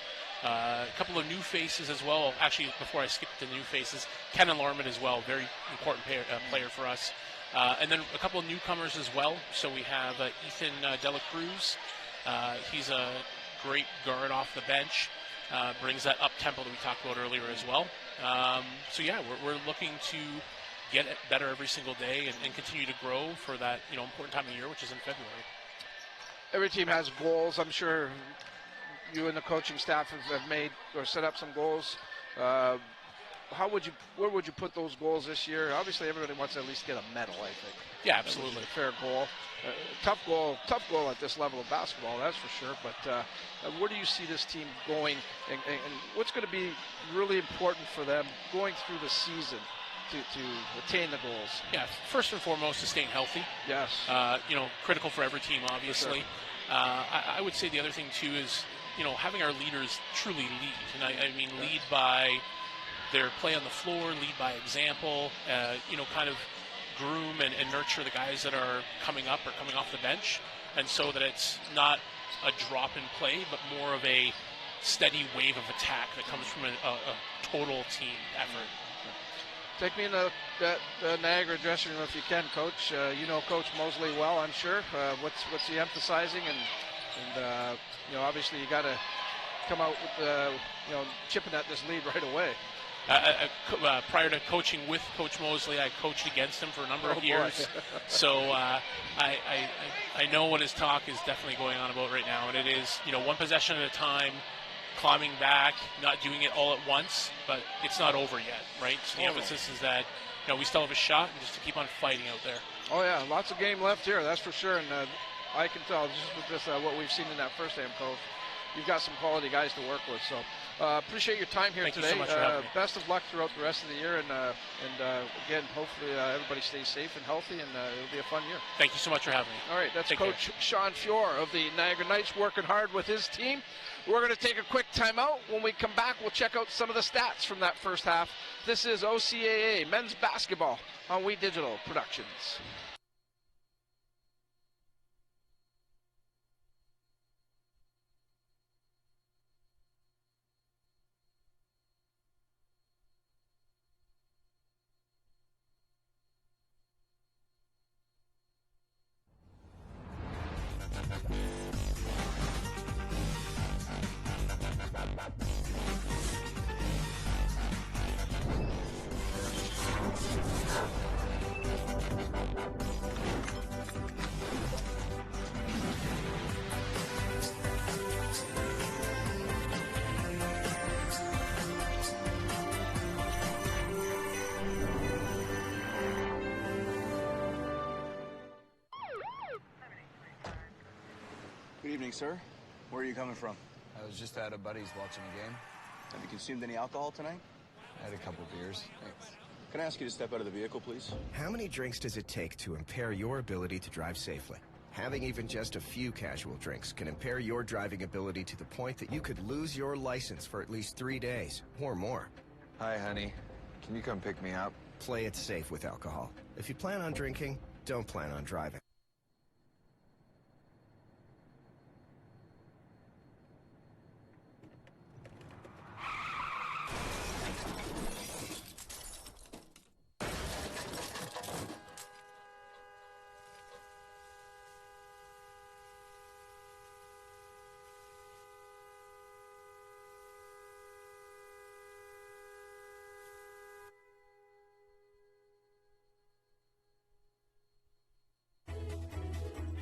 a couple of new faces as well. Actually, before I skip to new faces, Kenan Larman as well, very important player for us. And then a couple of newcomers as well. So we have Ethan Dela Cruz. He's a great guard off the bench. Brings that up tempo that we talked about earlier as well. So yeah, we're looking to get better every single day and continue to grow for that important time of year, which is in February. Every team has goals. I'm sure you and the coaching staff have made or set up some goals. Where would you put those goals this year? Obviously, everybody wants to at least get a medal, I think. Yeah, absolutely. Fair goal. Tough goal at this level of basketball, that's for sure. But where do you see this team going, and what's going to be really important for them going through the season to attain the goals? Yeah, first and foremost is staying healthy. Yes. Critical for every team, obviously. Sure. I would say the other thing, too, is having our leaders truly lead. And I mean lead by their play on the floor, lead by example, kind of groom and nurture the guys that are coming up or coming off the bench, and so that it's not a drop in play, but more of a steady wave of attack that comes from a total team effort. Take me in the Niagara dressing room if you can, Coach. You know Coach Mosley well, I'm sure. What's he emphasizing? And obviously you got to come out with chipping at this lead right away. Prior to coaching with Coach Mosley, I coached against him for a number of years. So I know what his talk is definitely going on about right now. And it is, one possession at a time, climbing back, not doing it all at once, but it's not over yet, right? So the emphasis is that, we still have a shot and just to keep on fighting out there. Oh, yeah, lots of game left here, that's for sure. And I can tell just with this, what we've seen in that first game, Coach, you've got some quality guys to work with. So appreciate your time here today. Thank you so much for having me. Best of luck throughout the rest of the year. And again, hopefully everybody stays safe and healthy, and it'll be a fun year. Thank you so much for having me. All right, that's Take Coach care. Sean Fior of the Niagara Knights, working hard with his team. We're going to take a quick timeout. When we come back, we'll check out some of the stats from that first half. This is OCAA men's basketball on We Digital Productions. Good evening, sir. Where are you coming from? I was just at a buddy's watching a game. Have you consumed any alcohol tonight? I had a couple beers. Thanks. Can I ask you to step out of the vehicle, please? How many drinks does it take to impair your ability to drive safely? Having even just a few casual drinks can impair your driving ability to the point that you could lose your license for at least 3 days or more. Hi, honey. Can you come pick me up? Play it safe with alcohol. If you plan on drinking, don't plan on driving.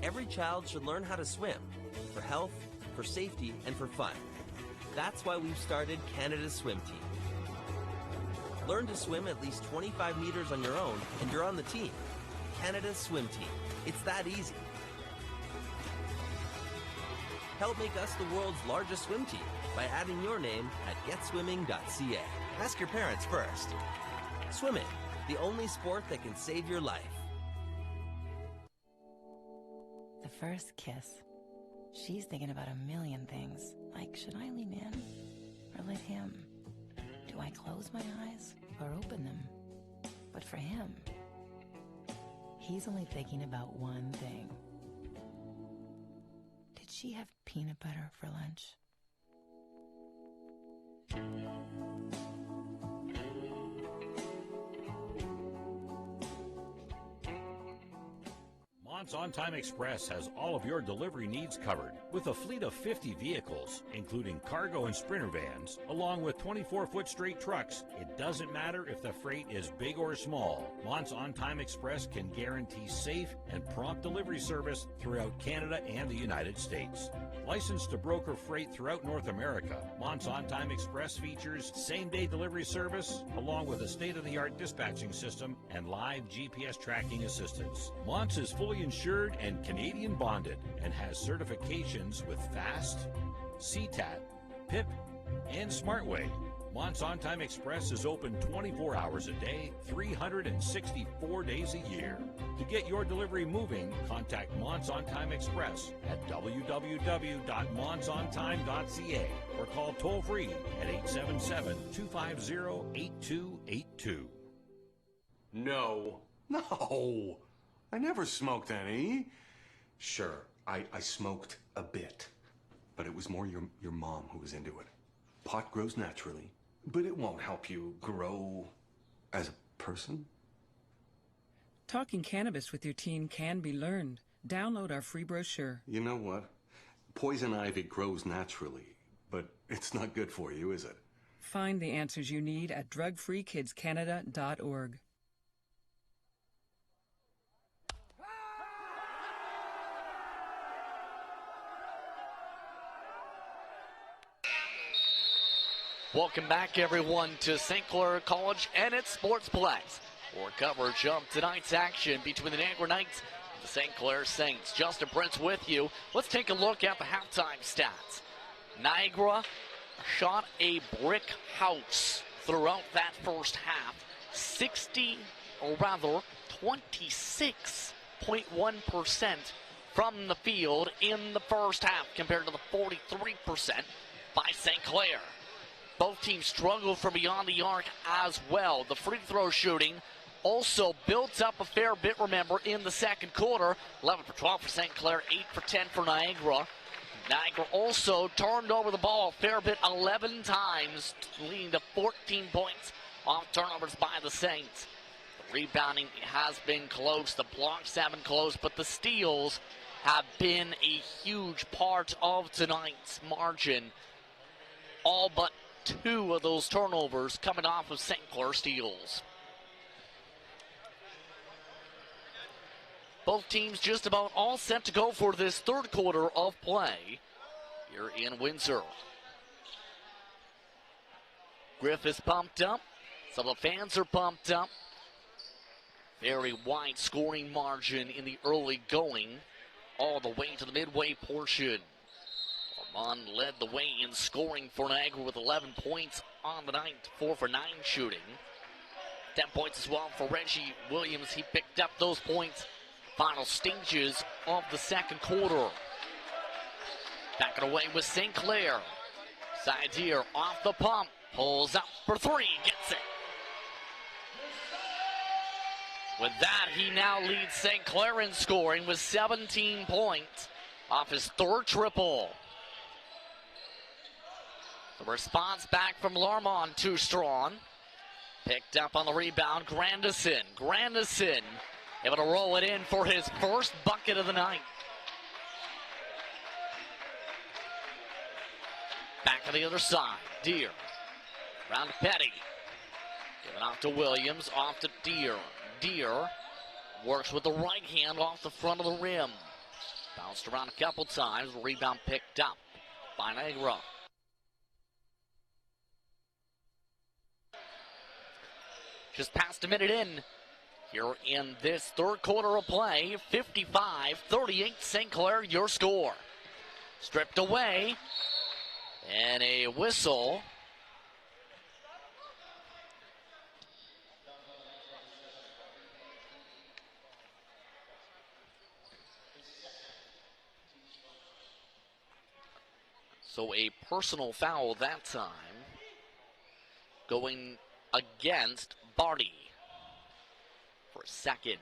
Every child should learn how to swim, for health, for safety, and for fun. That's why we've started Canada's Swim Team. Learn to swim at least 25 meters on your own, and you're on the team. Canada's Swim Team. It's that easy. Help make us the world's largest swim team by adding your name at getswimming.ca. Ask your parents first. Swimming, the only sport that can save your life. The first kiss. She's thinking about a million things, like should I lean in or let him? Do I close my eyes or open them? But for him, he's only thinking about one thing. Did she have peanut butter for lunch? Mont's On Time Express has all of your delivery needs covered with a fleet of 50 vehicles, including cargo and sprinter vans, along with 24-foot straight trucks. It doesn't matter if the freight is big or small. Mont's On Time Express can guarantee safe and prompt delivery service throughout Canada and the United States. Licensed to broker freight throughout North America, Mont's On Time Express features same-day delivery service, along with a state-of-the-art dispatching system and live GPS tracking assistance. Mont's is fully insured and Canadian bonded and has certifications with FAST, CTAT, PIP, and SmartWay. Mont's On Time Express is open 24 hours a day, 364 days a year. To get your delivery moving, contact Mont's On Time Express at www.montsontime.ca or call toll-free at 877-250-8282. No. I never smoked any. Sure, I smoked a bit. But it was more your mom who was into it. Pot grows naturally, but it won't help you grow as a person. Talking cannabis with your teen can be learned. Download our free brochure. You know what? Poison ivy grows naturally, but it's not good for you, is it? Find the answers you need at drugfreekidscanada.org. Welcome back, everyone, to St. Clair College and its Sportsplex. For coverage of tonight's action between the Niagara Knights and the St. Clair Saints. Justin Prince with you. Let's take a look at the halftime stats. Niagara shot a brick house throughout that first half. 26.1% from the field in the first half compared to the 43% by St. Clair. Both teams struggled from beyond the arc as well. The free throw shooting also built up a fair bit, remember, in the second quarter. 11 for 12 for St. Clair, 8 for 10 for Niagara. Niagara also turned over the ball a fair bit, 11 times, leading to 14 points off turnovers by the Saints. The rebounding has been close. The blocks haven't close, but the steals have been a huge part of tonight's margin. All but 2 of those turnovers coming off of St. Clair steals. Both teams just about all set to go for this third quarter of play here in Windsor. Griff is pumped up. Some of the fans are pumped up. Very wide scoring margin in the early going, all the way to the midway portion. Armand led the way in scoring for Niagara with 11 points on the night, 4 for 9 shooting. 10 points as well for Reggie Williams. He picked up those points final stages of the second quarter. Back it away with St. Clair. Side here off the pump. Pulls up for 3. Gets it. With that, he now leads St. Clair in scoring with 17 points off his third triple. The response back from Larmont too strong. Picked up on the rebound, Grandison. Grandison able to roll it in for his first bucket of the night. Back on the other side, Deere. Round to Petty. Giving off to Williams, off to Deere. Deere works with the right hand off the front of the rim. Bounced around a couple times, rebound picked up by Niagara. Just past a minute in here in this third quarter of play. 55-38 St. Clair, your score. Stripped away, and a whistle. So a personal foul that time, going against Barty for a second.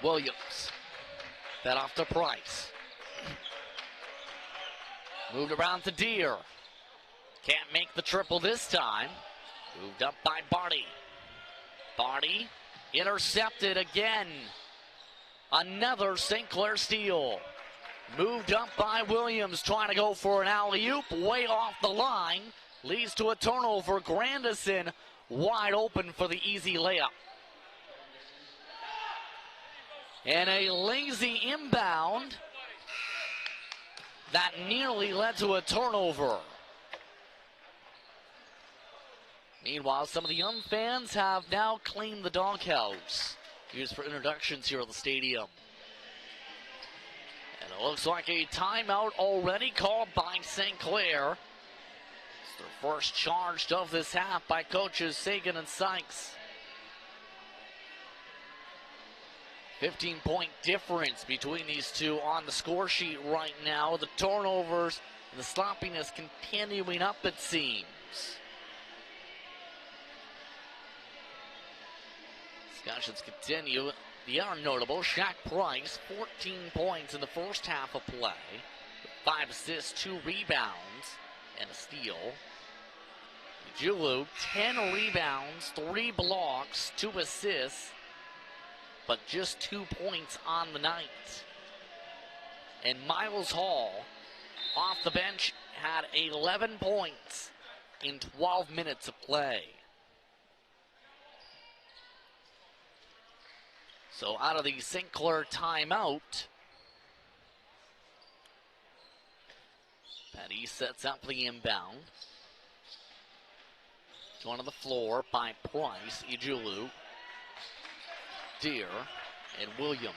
Williams, fed off to Price. Moved around to Deere. Can't make the triple this time. Moved up by Barty. Barty intercepted again. Another St. Clair steal. Moved up by Williams, trying to go for an alley-oop, way off the line. Leads to a turnover. Grandison wide open for the easy layup. And a lazy inbound that nearly led to a turnover. Meanwhile, some of the young fans have now claimed the doghouse, used for introductions here at the stadium. And it looks like a timeout already called by St. Clair. It's their first charge of this half by coaches Sagan and Sykes. 15-point difference between these two on the score sheet right now. The turnovers and the sloppiness continuing up, it seems. Discussions continue. The other notable, Shaq Price, 14 points in the first half of play. 5 assists, 2 rebounds, and a steal. Julu, 10 rebounds, 3 blocks, 2 assists, but just 2 points on the night. And Miles Hall, off the bench, had 11 points in 12 minutes of play. So out of the St. Clair timeout, Petty sets up the inbound. Going to the floor by Price, Ijulu, Deere, and Williams.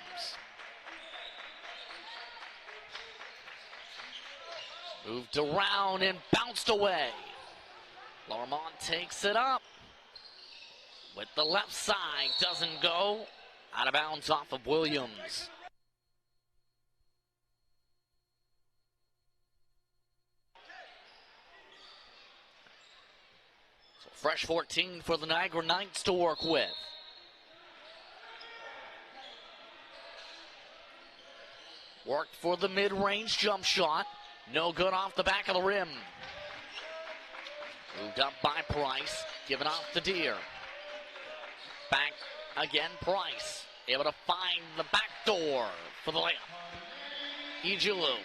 Moved around and bounced away. Larmont takes it up with the left side, doesn't go. Out of bounds off of Williams. So fresh 14 for the Niagara Knights to work with. Worked for the mid-range jump shot. No good off the back of the rim. Moved up by Price. Given off to Deere. Back again, Price. Able to find the back door for the layup. Ijulu.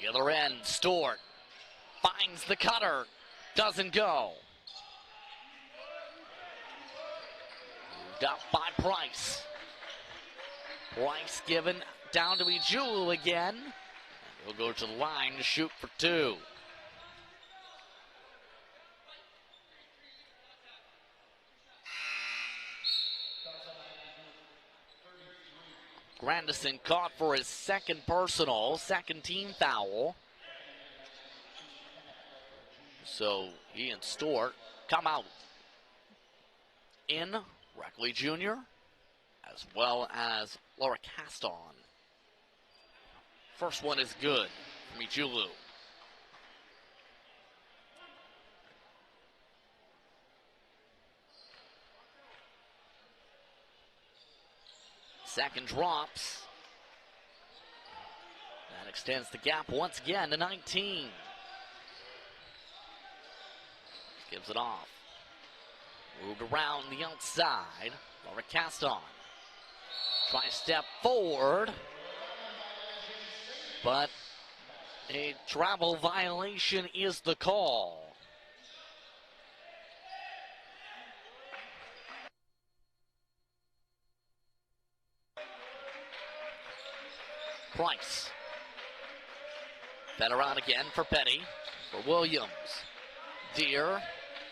The other end, Stewart. Finds the cutter. Doesn't go. Moved up by Price. Price given down to Ijulu again. He'll go to the line to shoot for 2. Grandison caught for his second personal, second team foul. So he and Stewart come out. In Reckley Jr. as well as Laura Caston. First one is good from Ijulu. Second drops. That extends the gap once again to 19. Gives it off. Moved around the outside. Laura Caston. Try to step forward. But a travel violation is the call. Price. Better out again for Petty. For Williams. Deere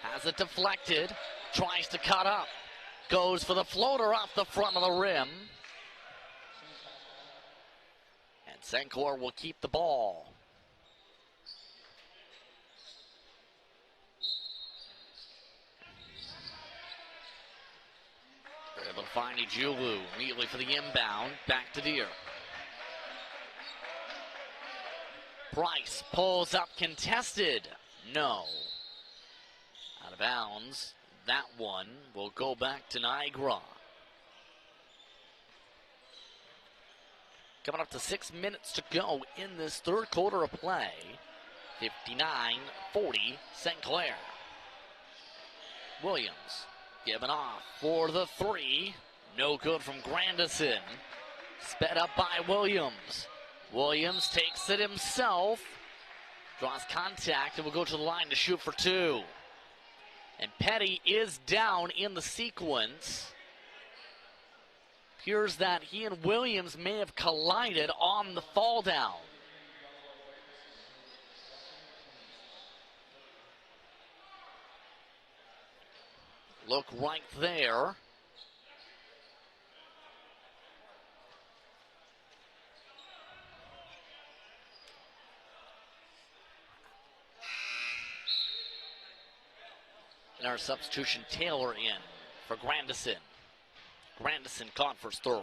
has it deflected. Tries to cut up. Goes for the floater off the front of the rim. And St. Clair will keep the ball. They're able to find Ijulu immediately for the inbound. Back to Deere. Price pulls up contested. No. Out of bounds. That one will go back to Niagara. Coming up to 6 minutes to go in this third quarter of play. 59-40 St. Clair. Williams giving off for the 3. No good from Grandison. Sped up by Williams. Williams takes it himself. Draws contact and will go to the line to shoot for 2. And Petty is down in the sequence. Appears that he and Williams may have collided on the fall down. Look right there. And our substitution, Taylor, in for Grandison. Grandison caught for third.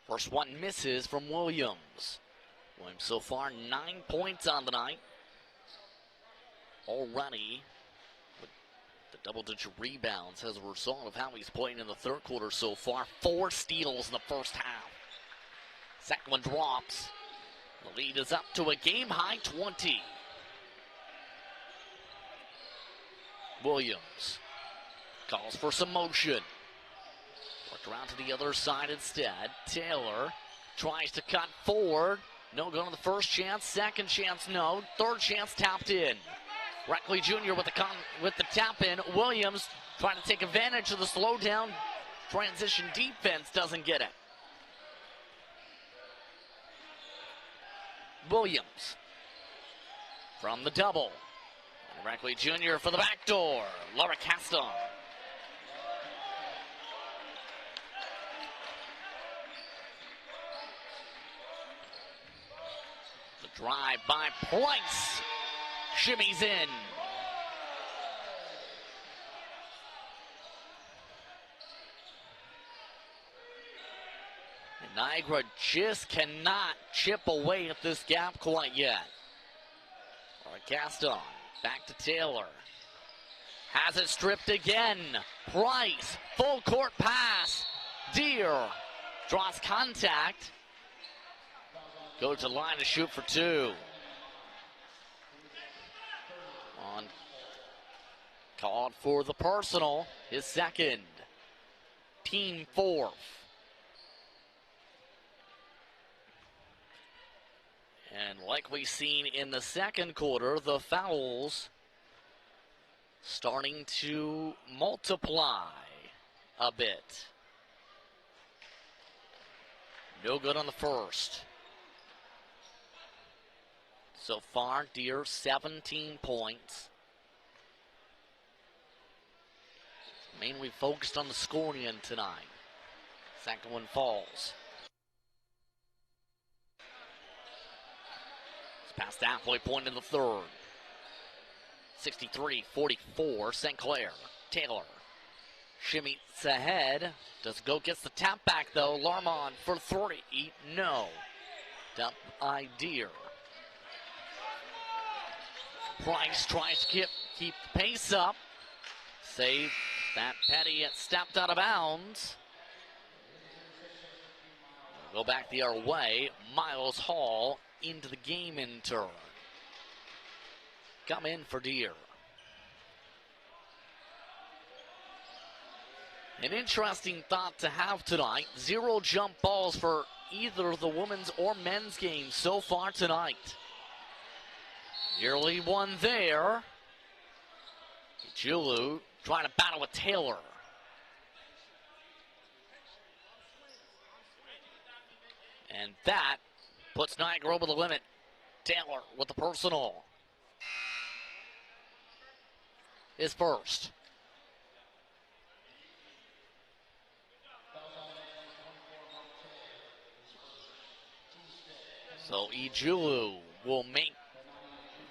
First one misses from Williams. Williams so far 9 points on the night. Already with the double-digit rebounds as a result of how he's playing in the third quarter so far. 4 steals in the first half. Second one drops. The lead is up to a game-high 20. Williams calls for some motion. Worked around to the other side instead. Taylor tries to cut forward. No good on the first chance. Second chance, no. Third chance tapped in. Reckley Jr. with the tap in. Williams trying to take advantage of the slowdown. Transition defense doesn't get it. Williams from the double. And Reckley Jr. for the backdoor. Laura Caston. The drive by Price. Shimmies in. And Niagara just cannot chip away at this gap quite yet. Or Gaston back to Taylor. Has it stripped again. Price, full court pass. Deere draws contact. Goes to the line to shoot for 2. On called for the personal, his second, team 4th. And like we've seen in the second quarter, the fouls starting to multiply a bit. No good on the first. So far, Deere 17 points. Mainly focused on the scoring end tonight. Second one falls. It's past the halfway point in the third. 63-44, St. Clair. Taylor shimmies ahead. Doesn't go, gets the tap back though. Larmont for 3. No. Dump by Deere. Price tries to keep the pace up. Save that Petty had stepped out of bounds. Go back the other way. Miles Hall into the game in turn. Come in for Deere. An interesting thought to have tonight. 0 jump balls for either the women's or men's games so far tonight. Nearly one there. Julu trying to battle with Taylor. And that puts Niagara over the limit. Taylor with the personal. His first. So Ijulu will make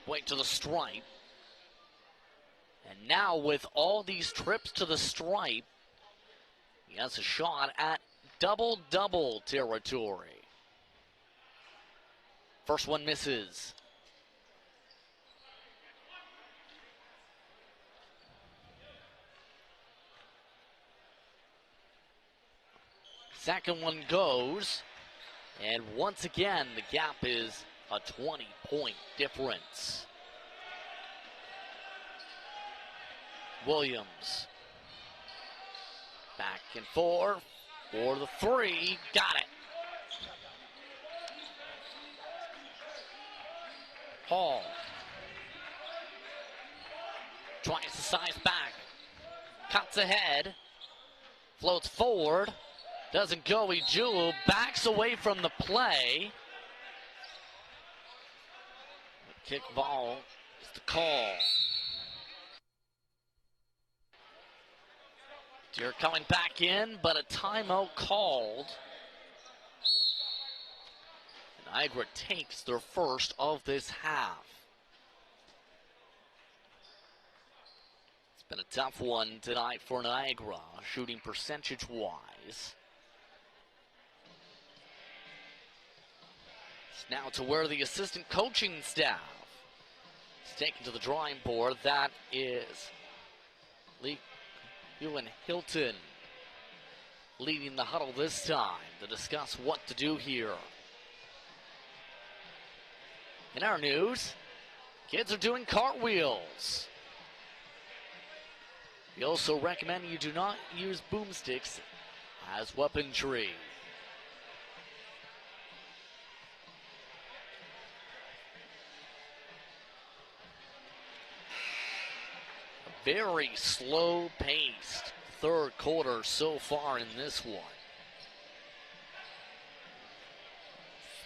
way to the stripe. And now with all these trips to the stripe, he has a shot at double-double territory. First one misses. Second one goes. And once again, the gap is a 20-point difference. Williams. Back and forth for the 3. Got it. Hall. Tries to size back. Cuts ahead. Floats forward. Doesn't go. Ijulu backs away from the play. The kick ball is the call. Deer coming back in, but a timeout called. Niagara takes their first of this half. It's been a tough one tonight for Niagara, shooting percentage-wise. It's now to where the assistant coaching staff is taken to the drawing board. That is Lee Ewan Hilton leading the huddle this time to discuss what to do here. In our news, kids are doing cartwheels. We also recommend you do not use boomsticks as weaponry. A very slow-paced third quarter so far in this one.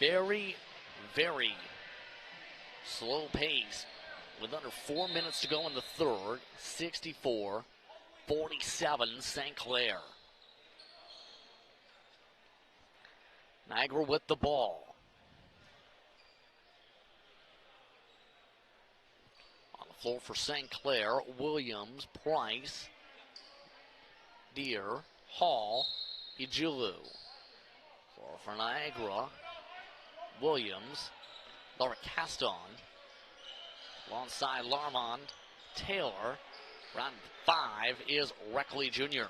Very, very slow pace with under 4 minutes to go in the third. 64-47 St. Clair. Niagara with the ball. On the floor for St. Clair, Williams, Price, Deer, Hall, Ijulu. For Niagara, Williams, Laura Caston, alongside Larmond, Taylor. Round 5 is Reckley Jr.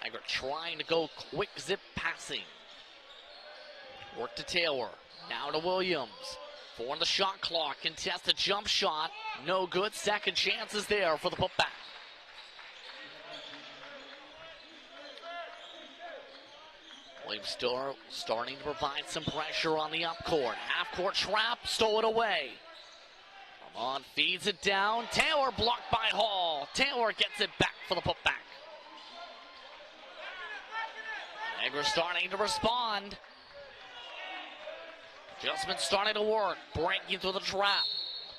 Niagara trying to go quick zip passing. Work to Taylor, now to Williams. 4 on the shot clock, contested jump shot, no good. Second chances there for the putback. Williams still starting to provide some pressure on the upcourt. Half-court trap, stole it away. Lamont feeds it down. Taylor blocked by Hall. Taylor gets it back for the putback. Niagara starting to respond. Adjustment starting to work. Breaking through the trap.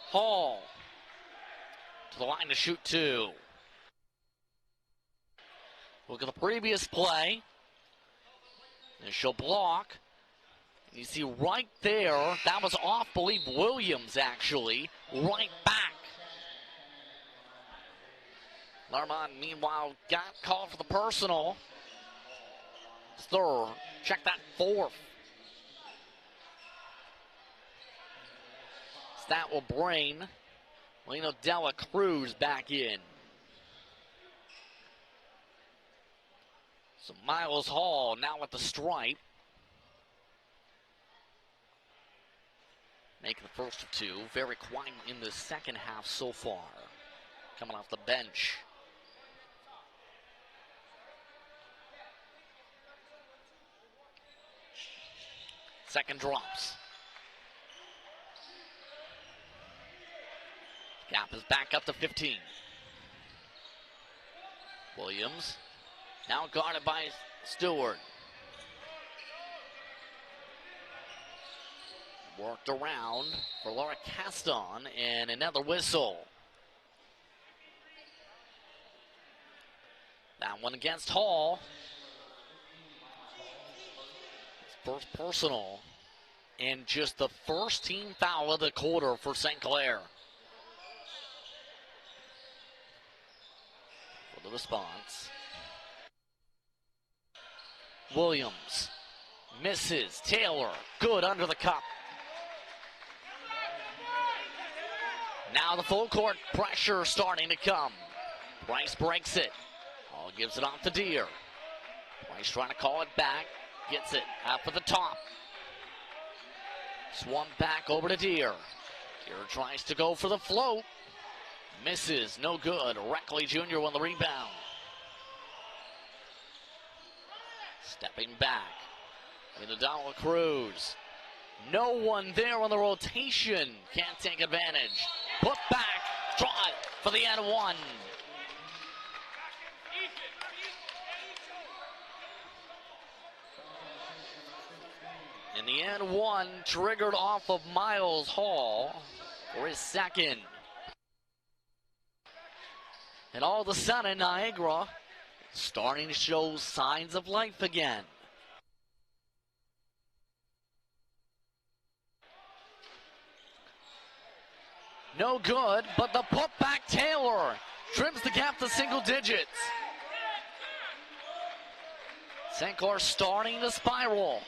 Hall to the line to shoot 2. Look at the previous play. Initial block. And you see right there, that was off, believe Williams actually, right back. Larmont, meanwhile, got called for the personal. Third, check that 4th. So that will bring Lino Dela Cruz back in. So Miles Hall now at the stripe. Making the first of 2. Very quiet in the second half so far. Coming off the bench. Second drops. Gap is back up to 15. Williams. Now guarded by Stewart. Worked around for Laura Caston, and another whistle. That one against Hall. First personal, and just the first team foul of the quarter for St. Clair. For the response. Williams misses. Taylor, good under the cup. Now the full court pressure starting to come. Price breaks it. Hall gives it off to Deer. Price trying to call it back. Gets it up at the top. Swung back over to Deer. Deer tries to go for the float. Misses, no good. Reckley Jr. won the rebound. Stepping back. Dela Cruz. No one there on the rotation. Can't take advantage. Put back. Draw it for the end one. And the end one triggered off of Miles Hall for his second. And all of a sudden, Niagara starting to show signs of life again. No good, but the putback Taylor trims the gap to single digits. St. Clair starting to spiral.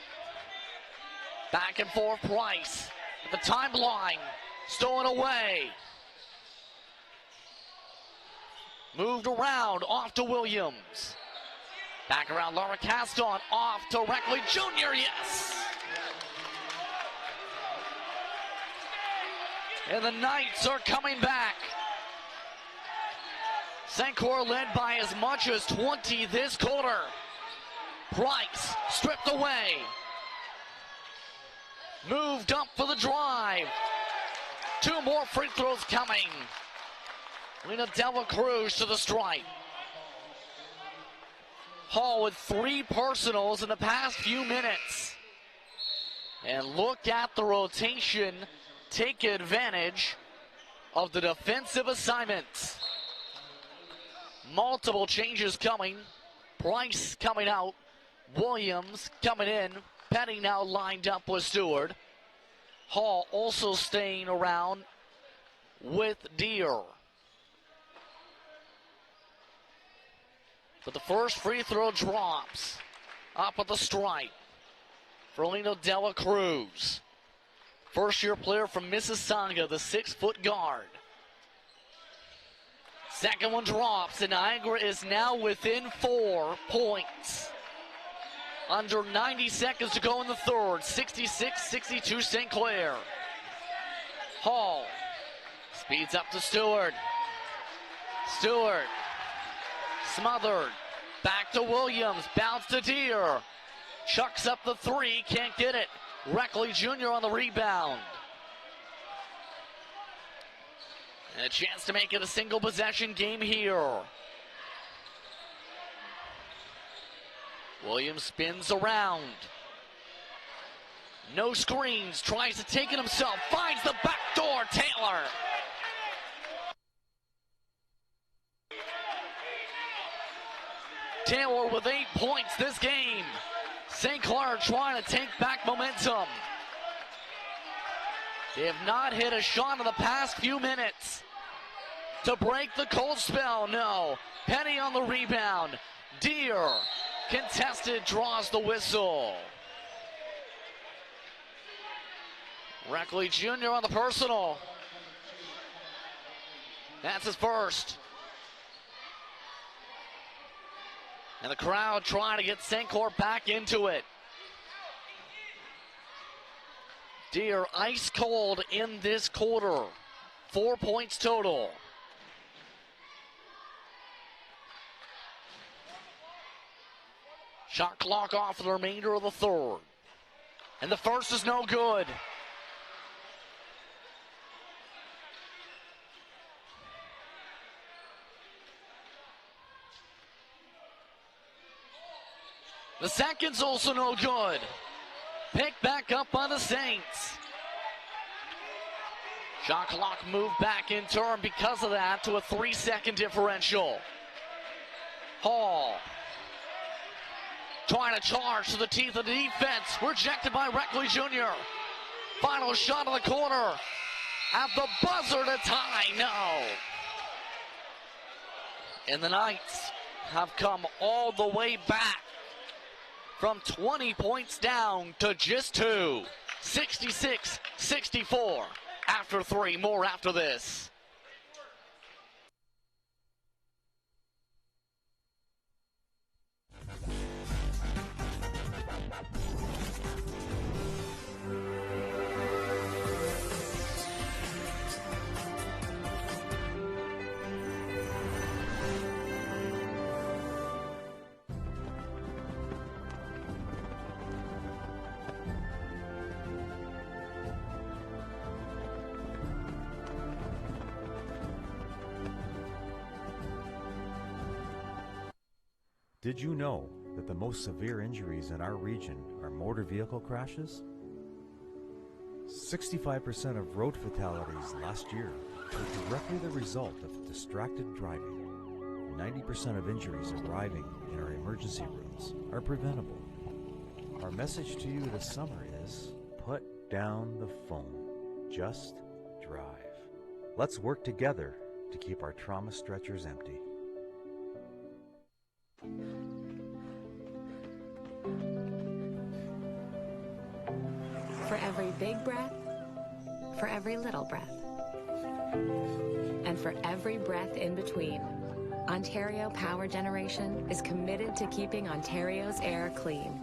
Back and forth Price at the timeline, stolen away. Moved around, off to Williams. Back around Laura Caston, off to Reckley Jr., yes! And the Knights are coming back. St. Clair led by as much as 20 this quarter. Price stripped away. Moved up for the drive. 2 more free throws coming. Lena Dela Cruz to the stripe. Hall with 3 personals in the past few minutes. And look at the rotation. Take advantage of the defensive assignments. Multiple changes coming. Price coming out. Williams coming in. Petty now lined up with Stewart. Hall also staying around with Deere. But the first free throw drops up at the stripe for Lena Dela Cruz. First-year player from Mississauga, the 6-foot guard. Second one drops, and Niagara is now within 4 points. Under 90 seconds to go in the third. 66-62 St. Clair. Hall speeds up to Stewart. Stewart smothered. Back to Williams. Bounce to Deere. Chucks up the 3. Can't get it. Reckley Jr. on the rebound. And a chance to make it a single possession game here. Williams spins around. No screens. Tries to take it himself. Finds the back door. Taylor. Taylor with 8 points this game. St. Clair trying to take back momentum. They have not hit a shot in the past few minutes to break the cold spell. No. Penny on the rebound. Deere contested, draws the whistle. Reckley Jr. on the personal. That's his first. And the crowd trying to get St. Clair back into it. Deere ice cold in this quarter. 4 points total. Shot clock off for the remainder of the third. And the first is no good. The second's also no good. Picked back up by the Saints. Shot clock moved back in turn because of that to a 3-second differential. Hall trying to charge to the teeth of the defense. Rejected by Reckley Jr. Final shot of the corner. At the buzzer to tie. No. And the Knights have come all the way back from 20 points down to just 2. 66-64 after 3. More after this. Did you know that the most severe injuries in our region are motor vehicle crashes? 65% of road fatalities last year were directly the result of distracted driving. 90% of injuries arriving in our emergency rooms are preventable. Our message to you this summer is put down the phone. Just drive. Let's work together to keep our trauma stretchers empty. For every big breath, for every little breath, and for every breath in between, Ontario Power Generation is committed to keeping Ontario's air clean.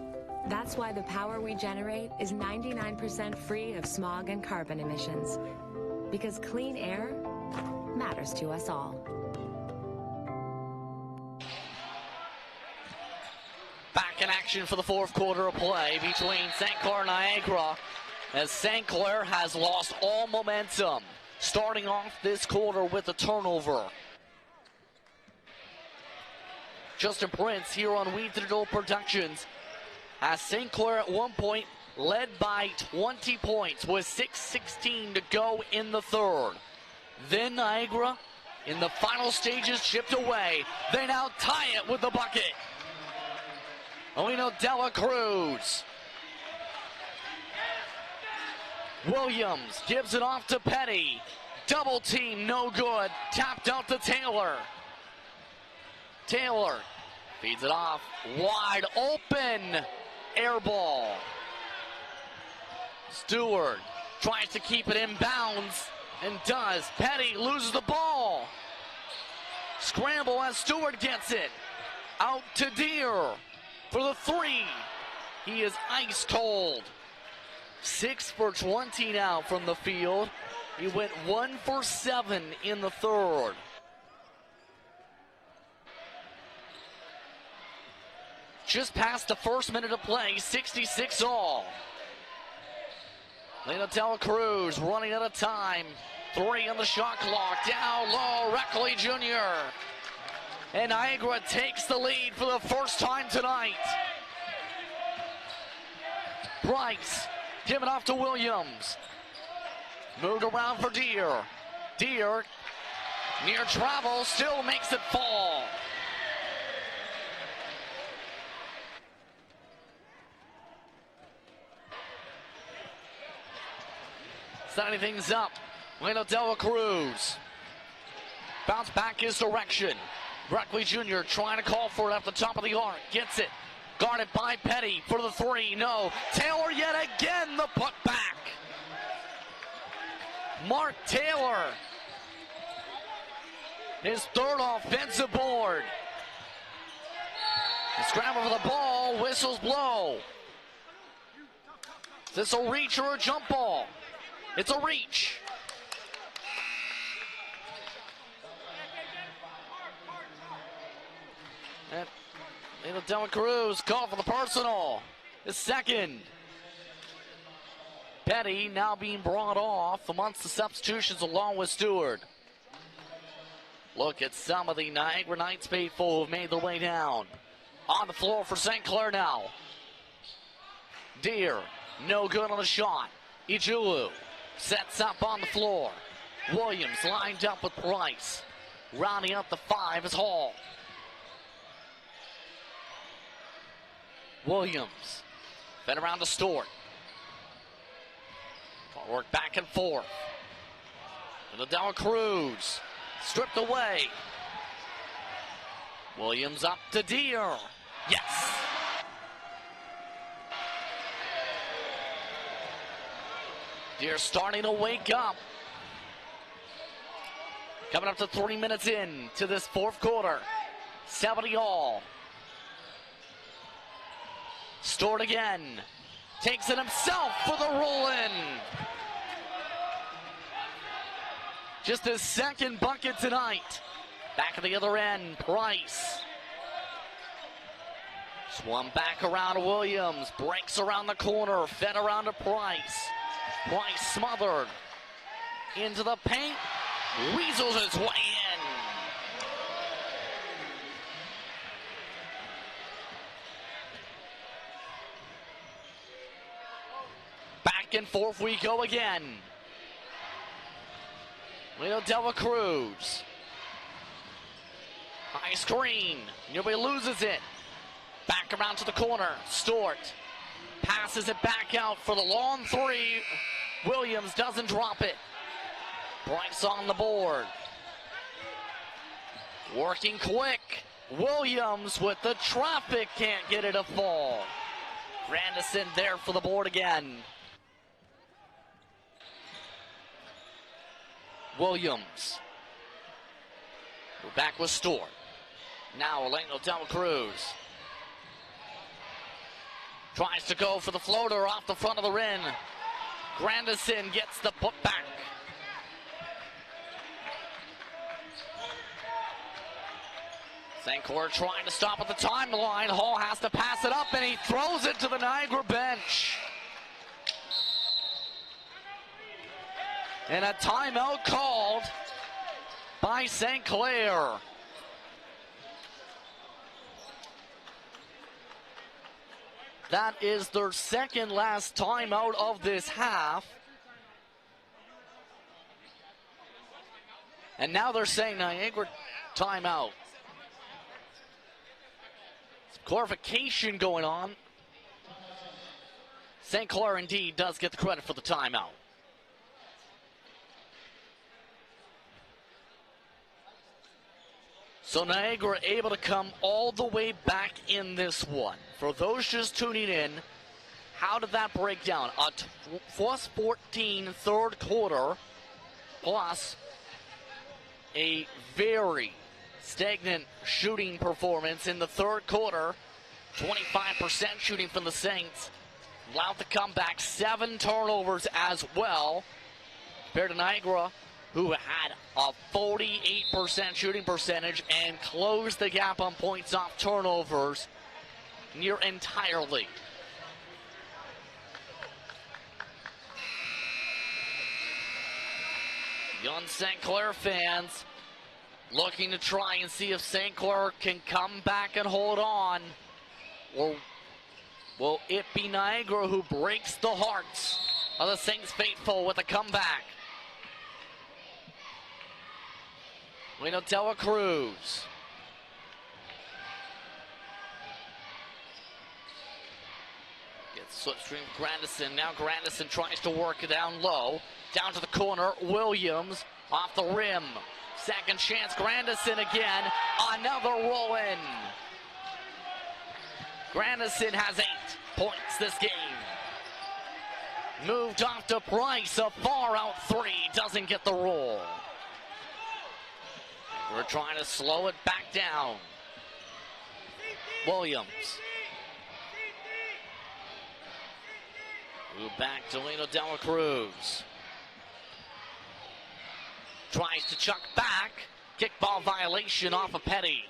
That's why the power we generate is 99% free of smog and carbon emissions. Because clean air matters to us all. Back in action for the fourth quarter of play between St Clair and Niagara, as St Clair has lost all momentum, starting off this quarter with a turnover. Justin Prince here on We Digital Productions as St Clair at one point led by 20 points with 6:16 to go in the third. Then Niagara in the final stages chipped away. They now tie it with the bucket. Alino Dela Cruz. Williams gives it off to Petty. Double team, no good. Tapped out to Taylor. Taylor feeds it off. Wide open. Air ball. Stewart tries to keep it in bounds and does. Petty loses the ball. Scramble as Stewart gets it. Out to Deer for the three. He is ice cold. 6 for 20 now from the field. He went 1 for 7 in the third. Just past the first minute of play, 66 all. Lena Dela Cruz running out of time. 3 on the shot clock. Down low, Reckley Jr. And Niagara takes the lead for the first time tonight. Bryce, give it off to Williams. Moved around for Deer. Deer, near travel, still makes it fall. Setting things up. Lena Dela Cruz. Bounce back his direction. Reckley Jr. trying to call for it at the top of the arc. Gets it. Guarded by Petty for the three. No. Taylor yet again the put back. Mark Taylor. His third offensive board. The scramble for the ball. Whistles blow. Is this a reach or a jump ball? It's a reach. And Lena Dela Cruz called for the personal. His second. Petty now being brought off amongst the substitutions along with Stewart. Look at some of the Niagara Knights faithful who have made their way down. On the floor for St. Clair now. Deer, no good on the shot. Ijulu sets up on the floor. Williams lined up with Price. Rounding up the 5 is Hall. Williams fed around to Stewart. Work back and forth. And the Dela Cruz stripped away. Williams up to Deer. Yes. Deer starting to wake up. Coming up to 3 minutes in to this fourth quarter. 70 all. Stewart again. Takes it himself for the roll-in. Just his second bucket tonight. Back at the other end, Price. Swung back around to Williams. Breaks around the corner. Fed around to Price. Price smothered. Into the paint. Weasels his way in. Back and forth we go again. Lena Dela Cruz. High screen. Nobody loses it. Back around to the corner. Stewart passes it back out for the long three. Williams doesn't drop it. Bryce on the board. Working quick. Williams with the traffic, can't get it to fall. Grandison there for the board again. Williams. We're back with Stewart. Now Elena De La Cruz. Tries to go for the floater off the front of the rim. Grandison gets the putback. St. Clair trying to stop at the timeline. Hall has to pass it up, and he throws it to the Niagara bench. And a timeout called by St. Clair. That is their second last timeout of this half. And now they're saying Niagara timeout. Some clarification going on. St. Clair indeed does get the credit for the timeout. So Niagara able to come all the way back in this one. For those just tuning in, how did that break down? A plus 14 third quarter, plus a very stagnant shooting performance in the third quarter. 25% shooting from the Saints. Allowed to come back, 7 turnovers as well. Compared to Niagara, who had a 48% shooting percentage and closed the gap on points off turnovers near entirely. Young St. Clair fans looking to try and see if St. Clair can come back and hold on. Or will it be Niagara who breaks the hearts of the Saints faithful with a comeback? Elena De La Cruz. Gets slipstream Grandison. Now Grandison tries to work it down low. Down to the corner. Williams off the rim. Second chance. Grandison again. Another roll-in. Grandison has 8 points this game. Moved off to Price. A far out 3. Doesn't get the roll. We're trying to slow it back down. Williams. Move back to Elena De La Cruz. Tries to chuck back. Kickball violation off of Petty.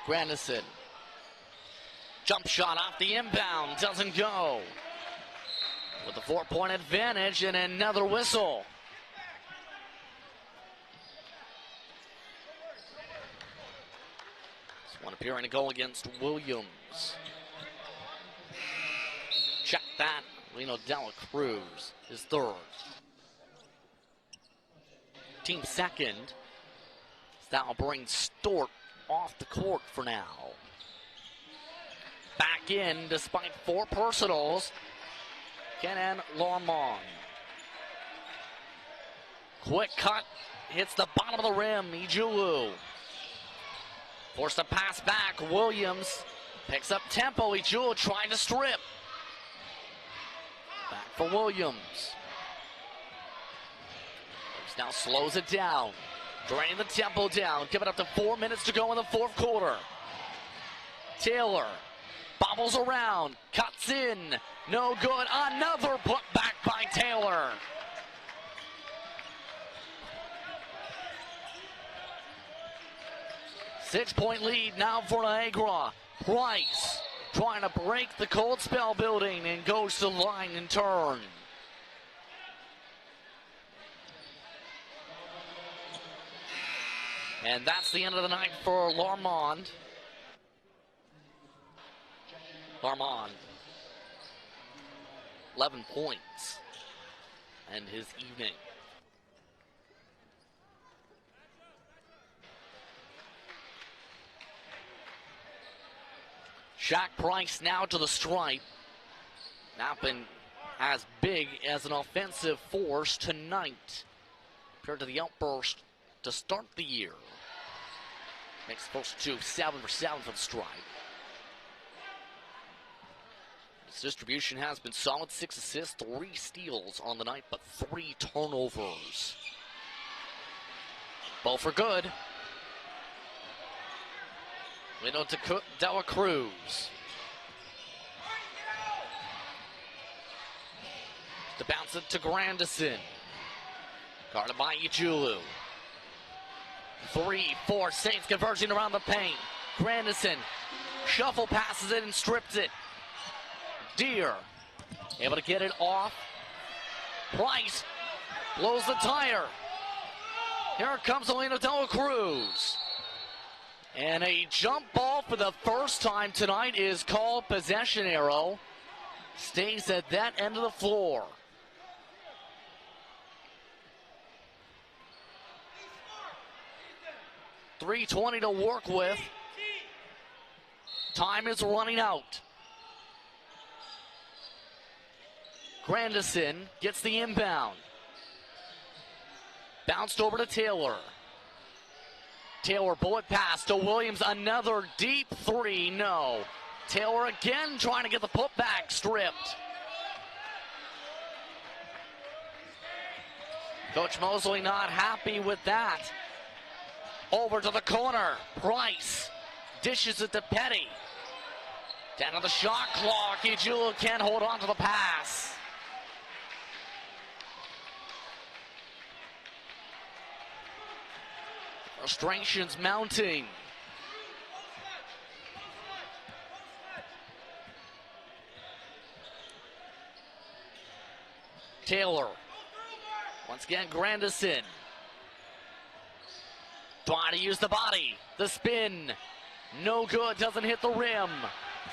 Grandison. Jump shot off the inbound. Doesn't go. With a 4-point advantage and another whistle. This one appearing to go against Williams. Check that. Elena De La Cruz is third. Team second. That will bring Stewart off the court for now. Back in despite 4 personals. Kenan Longmont. Quick cut. Hits the bottom of the rim. Ijulu. Forced a pass back. Williams picks up tempo. Ijulu trying to strip. Back for Williams. Now slows it down. Draining the tempo down. Give it up to 4 minutes to go in the fourth quarter. Taylor bobbles around. Cuts in. No good. Another putback by Taylor. Six-point lead now for Niagara. Price trying to break the cold spell building and goes to the line and turn. And that's the end of the night for Lormond. Lormond, 11 points, and his evening. Shaq Price now to the stripe. Not been as big as an offensive force tonight compared to the outburst to start the year. Makes the first two 7 for 7 for the stripe. His distribution has been solid, 6 assists, 3 steals on the night, but 3 turnovers. Both are good. Window to Dela Cruz. To bounce it to Grandison. Guarded by Ijulu. 3-4 Saints converging around the paint. Grandison shuffle passes it and strips it. Deere able to get it off. Price blows the tire. Here comes Elena Dela Cruz. And a jump ball for the first time tonight is called. Possession arrow stays at that end of the floor. .320 to work with. Time is running out. Grandison gets the inbound. Bounced over to Taylor. Taylor bullet pass to Williams. Another deep three. No. Taylor again trying to get the putback stripped. Coach Mosley not happy with that. Over to the corner. Price dishes it to Petty. Down to the shot clock. Ijulu can't hold on to the pass. Frustrations mounting. Taylor. Once again, Grandison. Trying to use the body. The spin. No good. Doesn't hit the rim.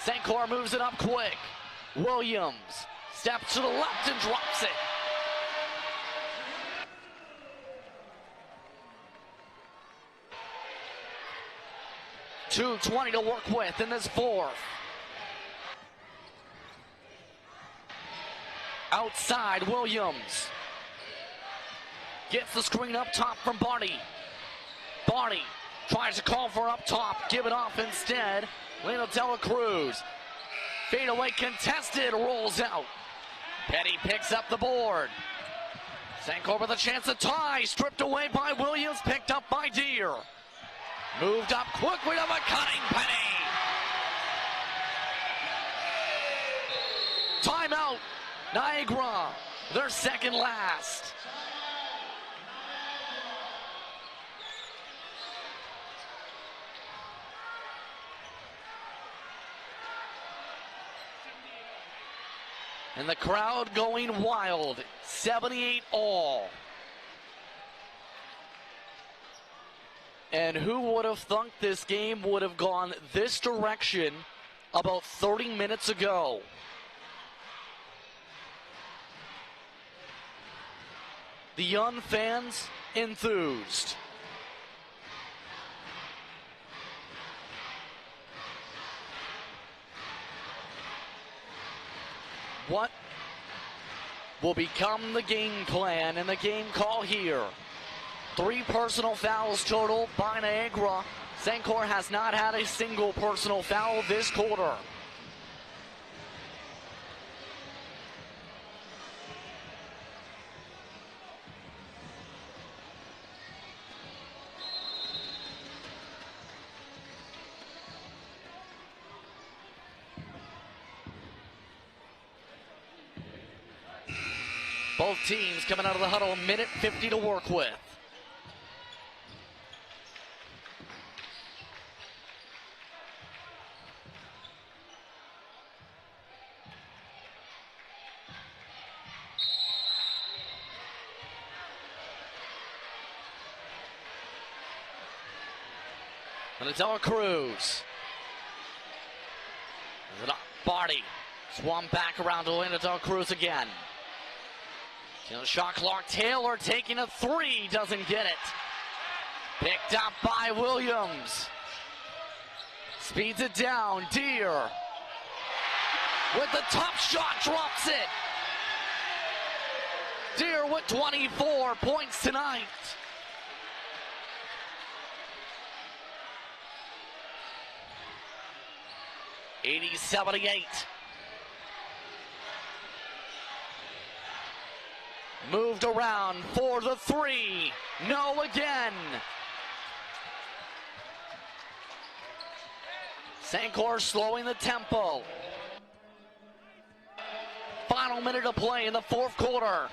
St. Clair moves it up quick. Williams steps to the left and drops it. .220 to work with in this fourth. Outside, Williams gets the screen up top from Barty. Barty tries to call for up top, give it off instead. Lena Dela Cruz. Fade away contested, rolls out. Petty picks up the board. St. Clair with a chance to tie, stripped away by Williams, picked up by Deere. Moved up quickly to the cutting Petty. Timeout, Niagara, their second last. And the crowd going wild, 78 all. And who would have thunk this game would have gone this direction about 30 minutes ago? The young fans enthused. What will become the game plan and the game call here? 3 personal fouls total by Niagara. St. Clair has not had a single personal foul this quarter. Both teams coming out of the huddle, a minute 50 to work with. Adela Cruz. Barty swung back around to Adela Cruz again. Shot clock. Taylor taking a three. Doesn't get it. Picked up by Williams. Speeds it down. Deer with the top shot, drops it. Deer with 24 points tonight. (80-78). Moved around for the three. No again. St. Clair slowing the tempo. Final minute of play in the fourth quarter.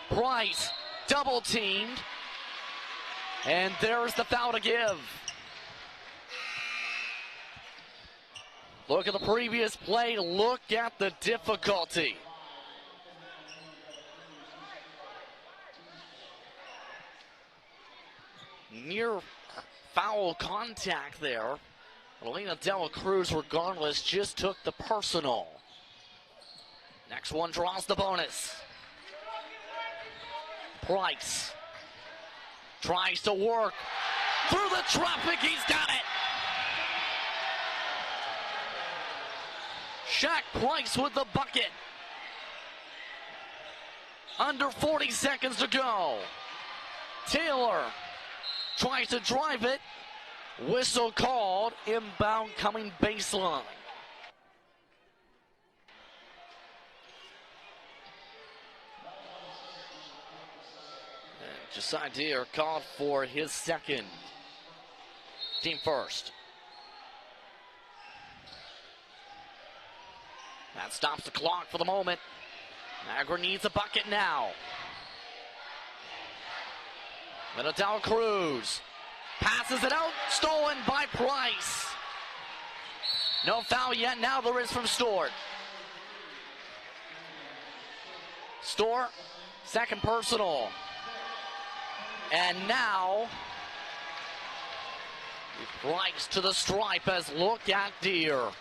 Price double teamed. And there's the foul to give. Look at the previous play. Look at the difficulty. Near foul contact there. Elena Dela Cruz, regardless, just took the personal. Next one draws the bonus. Price tries to work through the traffic. He's got it. Shaq Price with the bucket. Under 40 seconds to go. Taylor tries to drive it. Whistle called. Inbound coming baseline. And Josiah Deere called for his second. Team first. That stops the clock for the moment. Niagara needs a bucket now. Adela Cruz passes it out, stolen by Price. No foul yet, now there is from Stewart. Stewart, second personal. And now, Price to the stripe as look at Deere.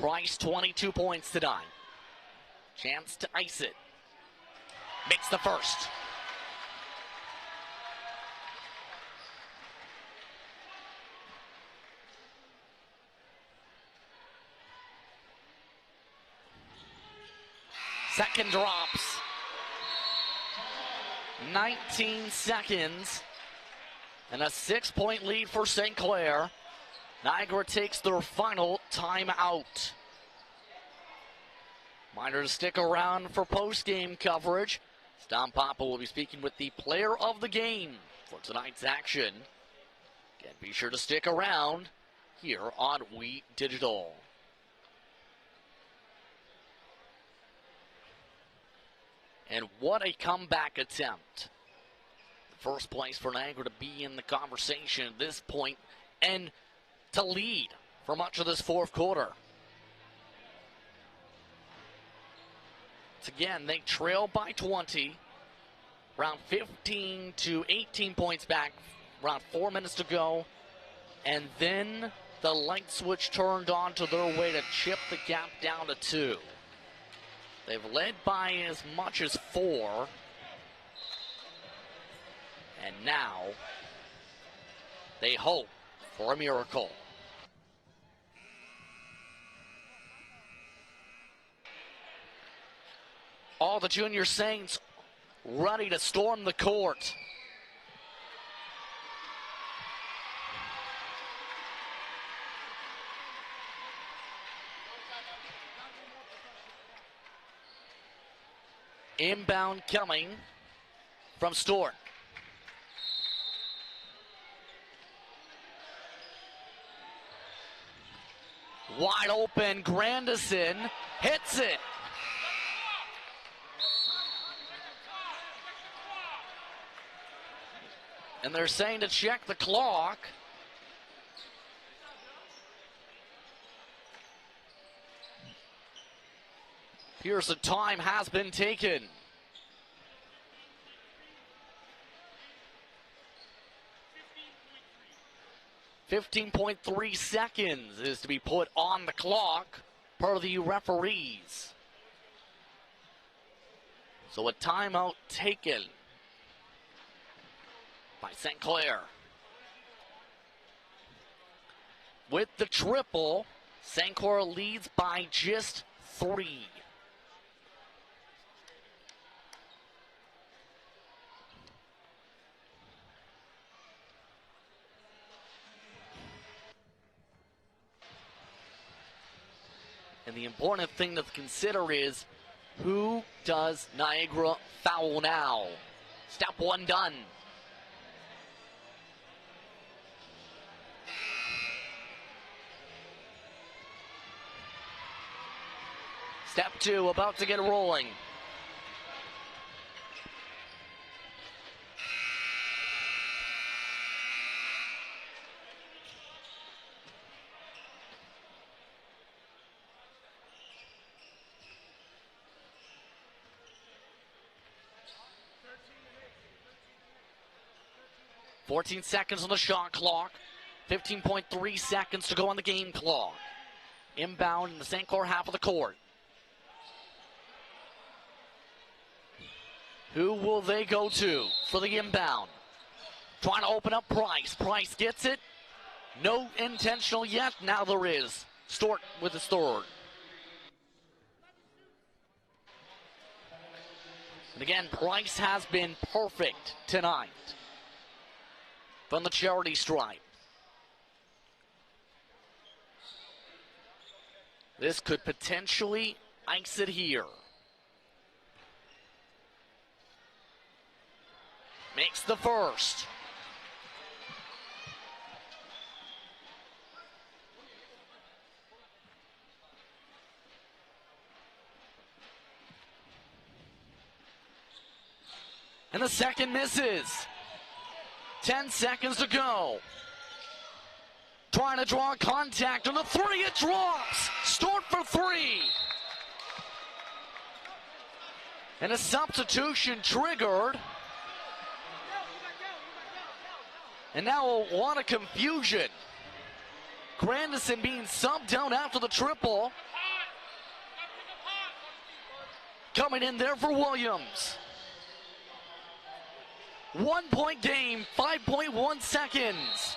Price 22 points tonight. Chance to ice it. Makes the first. Second drops. 19 seconds. And a 6-point lead for St. Clair. Niagara takes their final timeout. Reminder to stick around for post-game coverage. Don Papa will be speaking with the player of the game for tonight's action. Again, be sure to stick around here on We Digital. And what a comeback attempt. The first place for Niagara to be in the conversation at this point and to lead for much of this fourth quarter. It's again, they trail by 20, around 15 to 18 points back, around 4 minutes to go, and then the light switch turned on to their way to chip the gap down to 2. They've led by as much as 4, and now they hope for a miracle. All the junior Saints ready to storm the court. Inbound coming from Stewart. Wide open, Grandison hits it. And they're saying to check the clock. Here's the time has been taken. 15.3 seconds is to be put on the clock per the referees. So a timeout taken by St. Clair. With the triple, St. Clair leads by just 3. And the important thing to consider is, who does Niagara foul now? Step 1 done. Step 2 about to get rolling. .14 seconds on the shot clock. 15.3 seconds to go on the game clock. Inbound in the St. Clair half of the court. Who will they go to for the inbound? Trying to open up Price. Price gets it. No intentional yet. Now there is. Stort with his third. And again, Price has been perfect tonight from the charity stripe. This could potentially ice it here. Makes the first. And the second misses. 10 seconds to go. Trying to draw contact on the 3, it drops. Stort for 3. And a substitution triggered. And now a lot of confusion. Grandison being subbed down after the triple. Coming in there for Williams. 1 point game, 5.1 seconds.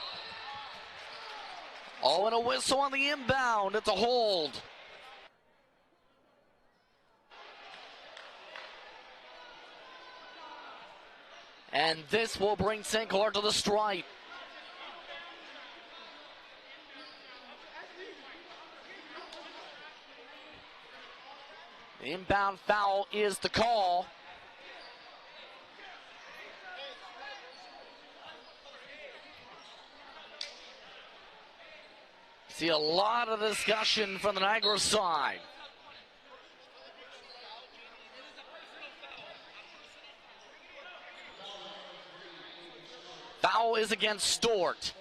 Oh, and a whistle on the inbound. It's a hold. And this will bring St. Clair to the stripe. The inbound foul is the call. See a lot of discussion from the Niagara side. Foul is against Stort.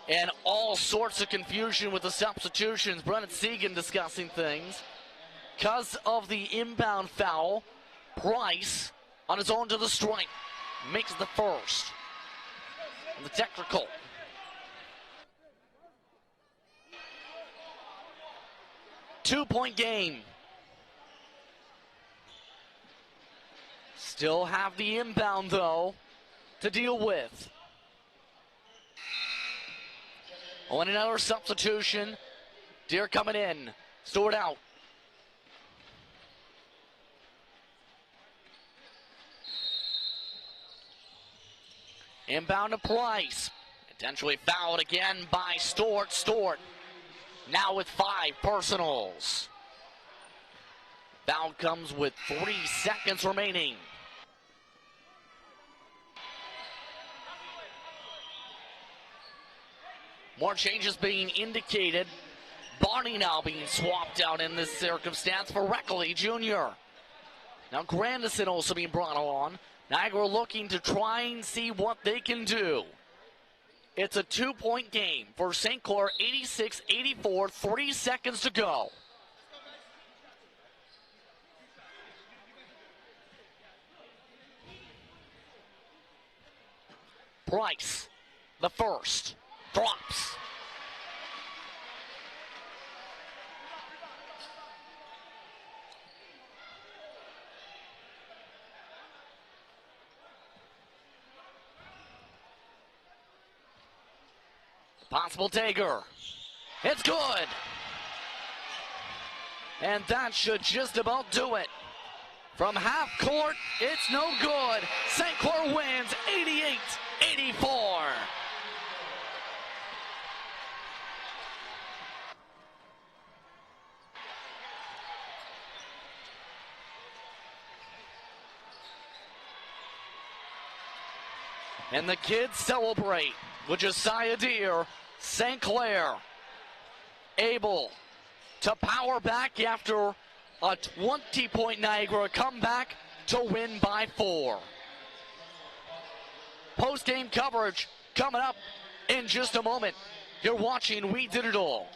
And all sorts of confusion with the substitutions. Brennan Segan discussing things. Because of the inbound foul, Price on his own to the stripe makes the first. And the technical. Two-point game. Still have the inbound, though, to deal with. Oh, and another substitution. Deer coming in. Stewart out. Inbound to Price. Potentially fouled again by Stort. Stort now with 5 personals. Foul comes with 3 seconds remaining. More changes being indicated. Barney now being swapped out in this circumstance for Reckley Jr. Now Grandison also being brought on. Niagara looking to try and see what they can do. It's a 2-point game for St. Clair, 86-84, 3 seconds to go. Price, the first, drops. Possible taker. It's good. And that should just about do it. From half court, it's no good. St. Clair wins 88-84. And the kids celebrate with Josiah Deere. St. Clair able to power back after a 20-point Niagara comeback to win by 4. Post-game coverage coming up in just a moment. You're watching We Did It All.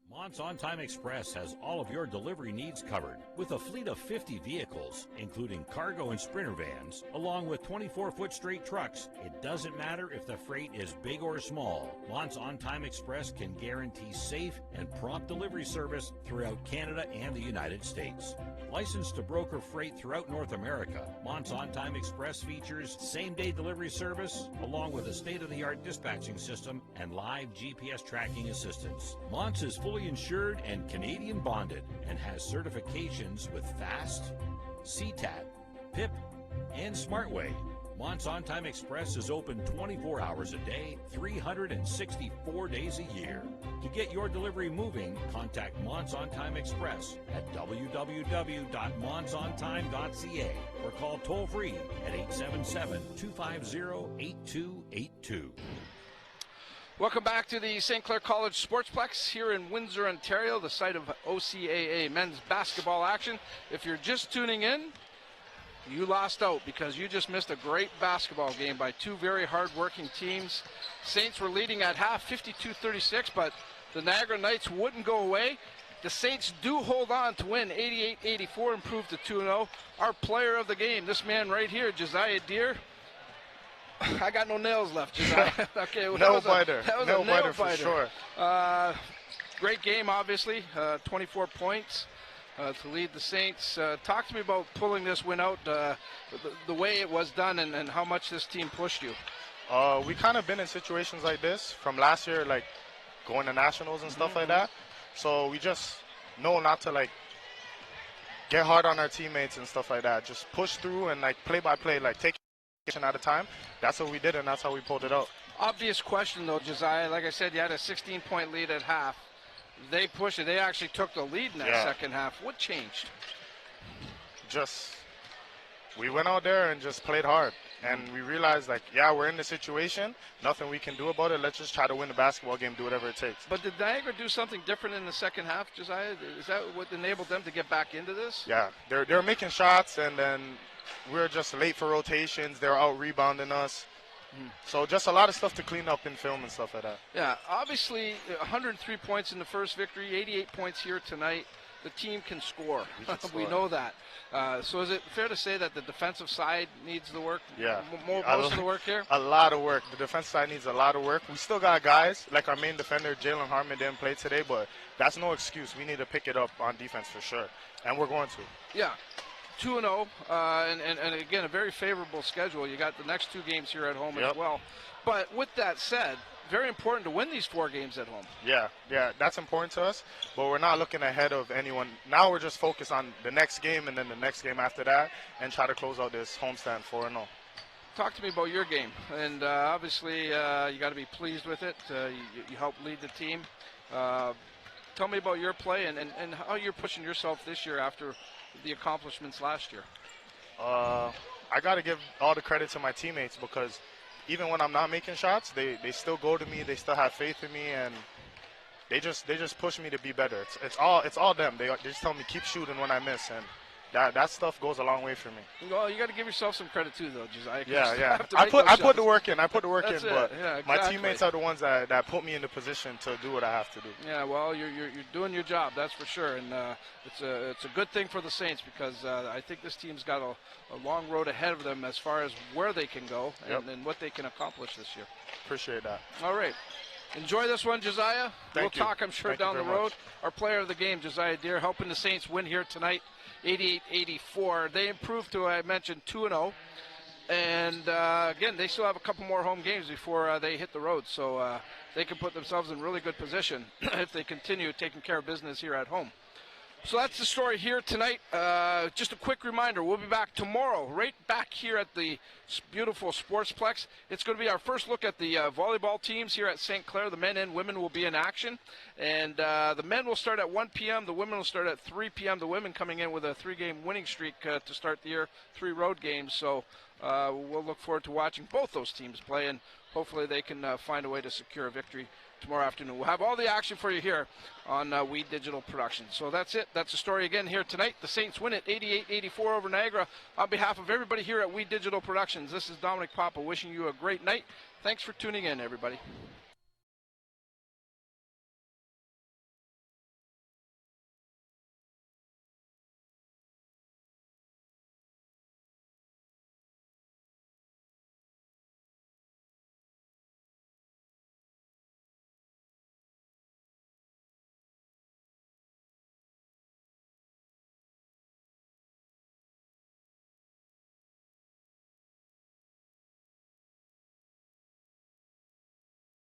Mont's On Time Express has all of your delivery needs covered with a fleet of 50 vehicles, including cargo and sprinter vans, along with 24-foot straight trucks. It doesn't matter if the freight is big or small. Mont's On Time Express can guarantee safe and prompt delivery service throughout Canada and the United States. Licensed to broker freight throughout North America, Mont's On Time Express features same-day delivery service, along with a state-of-the-art dispatching system and live GPS tracking assistance. Mont's is fully insured and Canadian bonded and has certifications with FAST, CTAT, PIP, and SmartWay. Mont's On Time Express is open 24 hours a day, 364 days a year. To get your delivery moving, contact Mont's On Time Express at www.montsontime.ca or call toll-free at 877-250-8282. Welcome back to the St. Clair College Sportsplex here in Windsor, Ontario, the site of OCAA men's basketball action. If you're just tuning in, you lost out because you just missed a great basketball game by two very hard-working teams. Saints were leading at half, 52-36, but the Niagara Knights wouldn't go away. The Saints do hold on to win 88-84, improved to 2-0. Our player of the game, this man right here, Josiah Deere. I got no nails left, Josiah. Okay, well, nail biter. That was nail a nail biter for sure. Great game, obviously. 24 points to lead the Saints. Talk to me about pulling this win out, the way it was done, and how much this team pushed you. We kind of been in situations like this from last year, like going to nationals and stuff like that. So we just know not to like get hard on our teammates and stuff like that. Just push through and like play by play, like take at a time. That's what we did, and that's how we pulled it out. Obvious question though, Josiah. Like I said, you had a 16-point lead at half. They pushed it. They actually took the lead in that second half. What changed? Just we went out there and just played hard, and we realized like, yeah, we're in the situation. Nothing we can do about it. Let's just try to win the basketball game, do whatever it takes. But did Niagara do something different in the second half, Josiah? Is that what enabled them to get back into this? Yeah, they're making shots, and then we're just late for rotations. They're out rebounding us. So just a lot of stuff to clean up in film and stuff like that. Yeah, obviously 103 points in the first victory, 88 points here tonight. The team can score. We know that. So is it fair to say that the defensive side needs the work? Yeah. Most of the work here? A lot of work. The defensive side needs a lot of work. We still got guys, like our main defender, Jalen Harmon, didn't play today, but that's no excuse. We need to pick it up on defense for sure, and we're going to. Yeah. 2-0, and again, a very favorable schedule. You got the next two games here at home as well. But with that said, very important to win these 4 games at home. Yeah, that's important to us, but we're not looking ahead of anyone. Now we're just focused on the next game and then the next game after that and try to close out this homestand 4-0. Talk to me about your game, and obviously you got to be pleased with it. You helped lead the team. Tell me about your play and how you're pushing yourself this year after the accomplishments last year. I got to give all the credit to my teammates because even when I'm not making shots, they still go to me. They still have faith in me, and they just push me to be better. It's all them. They just tell me keep shooting when I miss, and that stuff goes a long way for me. Well, you got to give yourself some credit too, though, Josiah. Yeah. I put the work in. But yeah, exactly. My teammates are the ones that put me in the position to do what I have to do. Yeah, well, you're doing your job, that's for sure, and it's a good thing for the Saints because I think this team's got a long road ahead of them as far as where they can go and what they can accomplish this year. Appreciate that. All right. Enjoy this one, Josiah. We'll talk, I'm sure, down the road. Our player of the game, Josiah Deere, helping the Saints win here tonight, 88-84. They improved to, I mentioned, 2-0. And, again, they still have a couple more home games before they hit the road. So they can put themselves in really good position if they continue taking care of business here at home. So that's the story here tonight. Just a quick reminder, we'll be back tomorrow, right back here at the beautiful Sportsplex. It's going to be our first look at the volleyball teams here at St. Clair. The men and women will be in action. And the men will start at 1 p.m. The women will start at 3 p.m. The women coming in with a 3-game winning streak to start the year, 3 road games. So we'll look forward to watching both those teams play, and hopefully they can find a way to secure a victory tomorrow afternoon. We'll have all the action for you here on We Digital Productions. So that's it. That's the story again here tonight. The Saints win it 88-84 over Niagara. On behalf of everybody here at We Digital Productions, this is Dominic Papa wishing you a great night. Thanks for tuning in, everybody.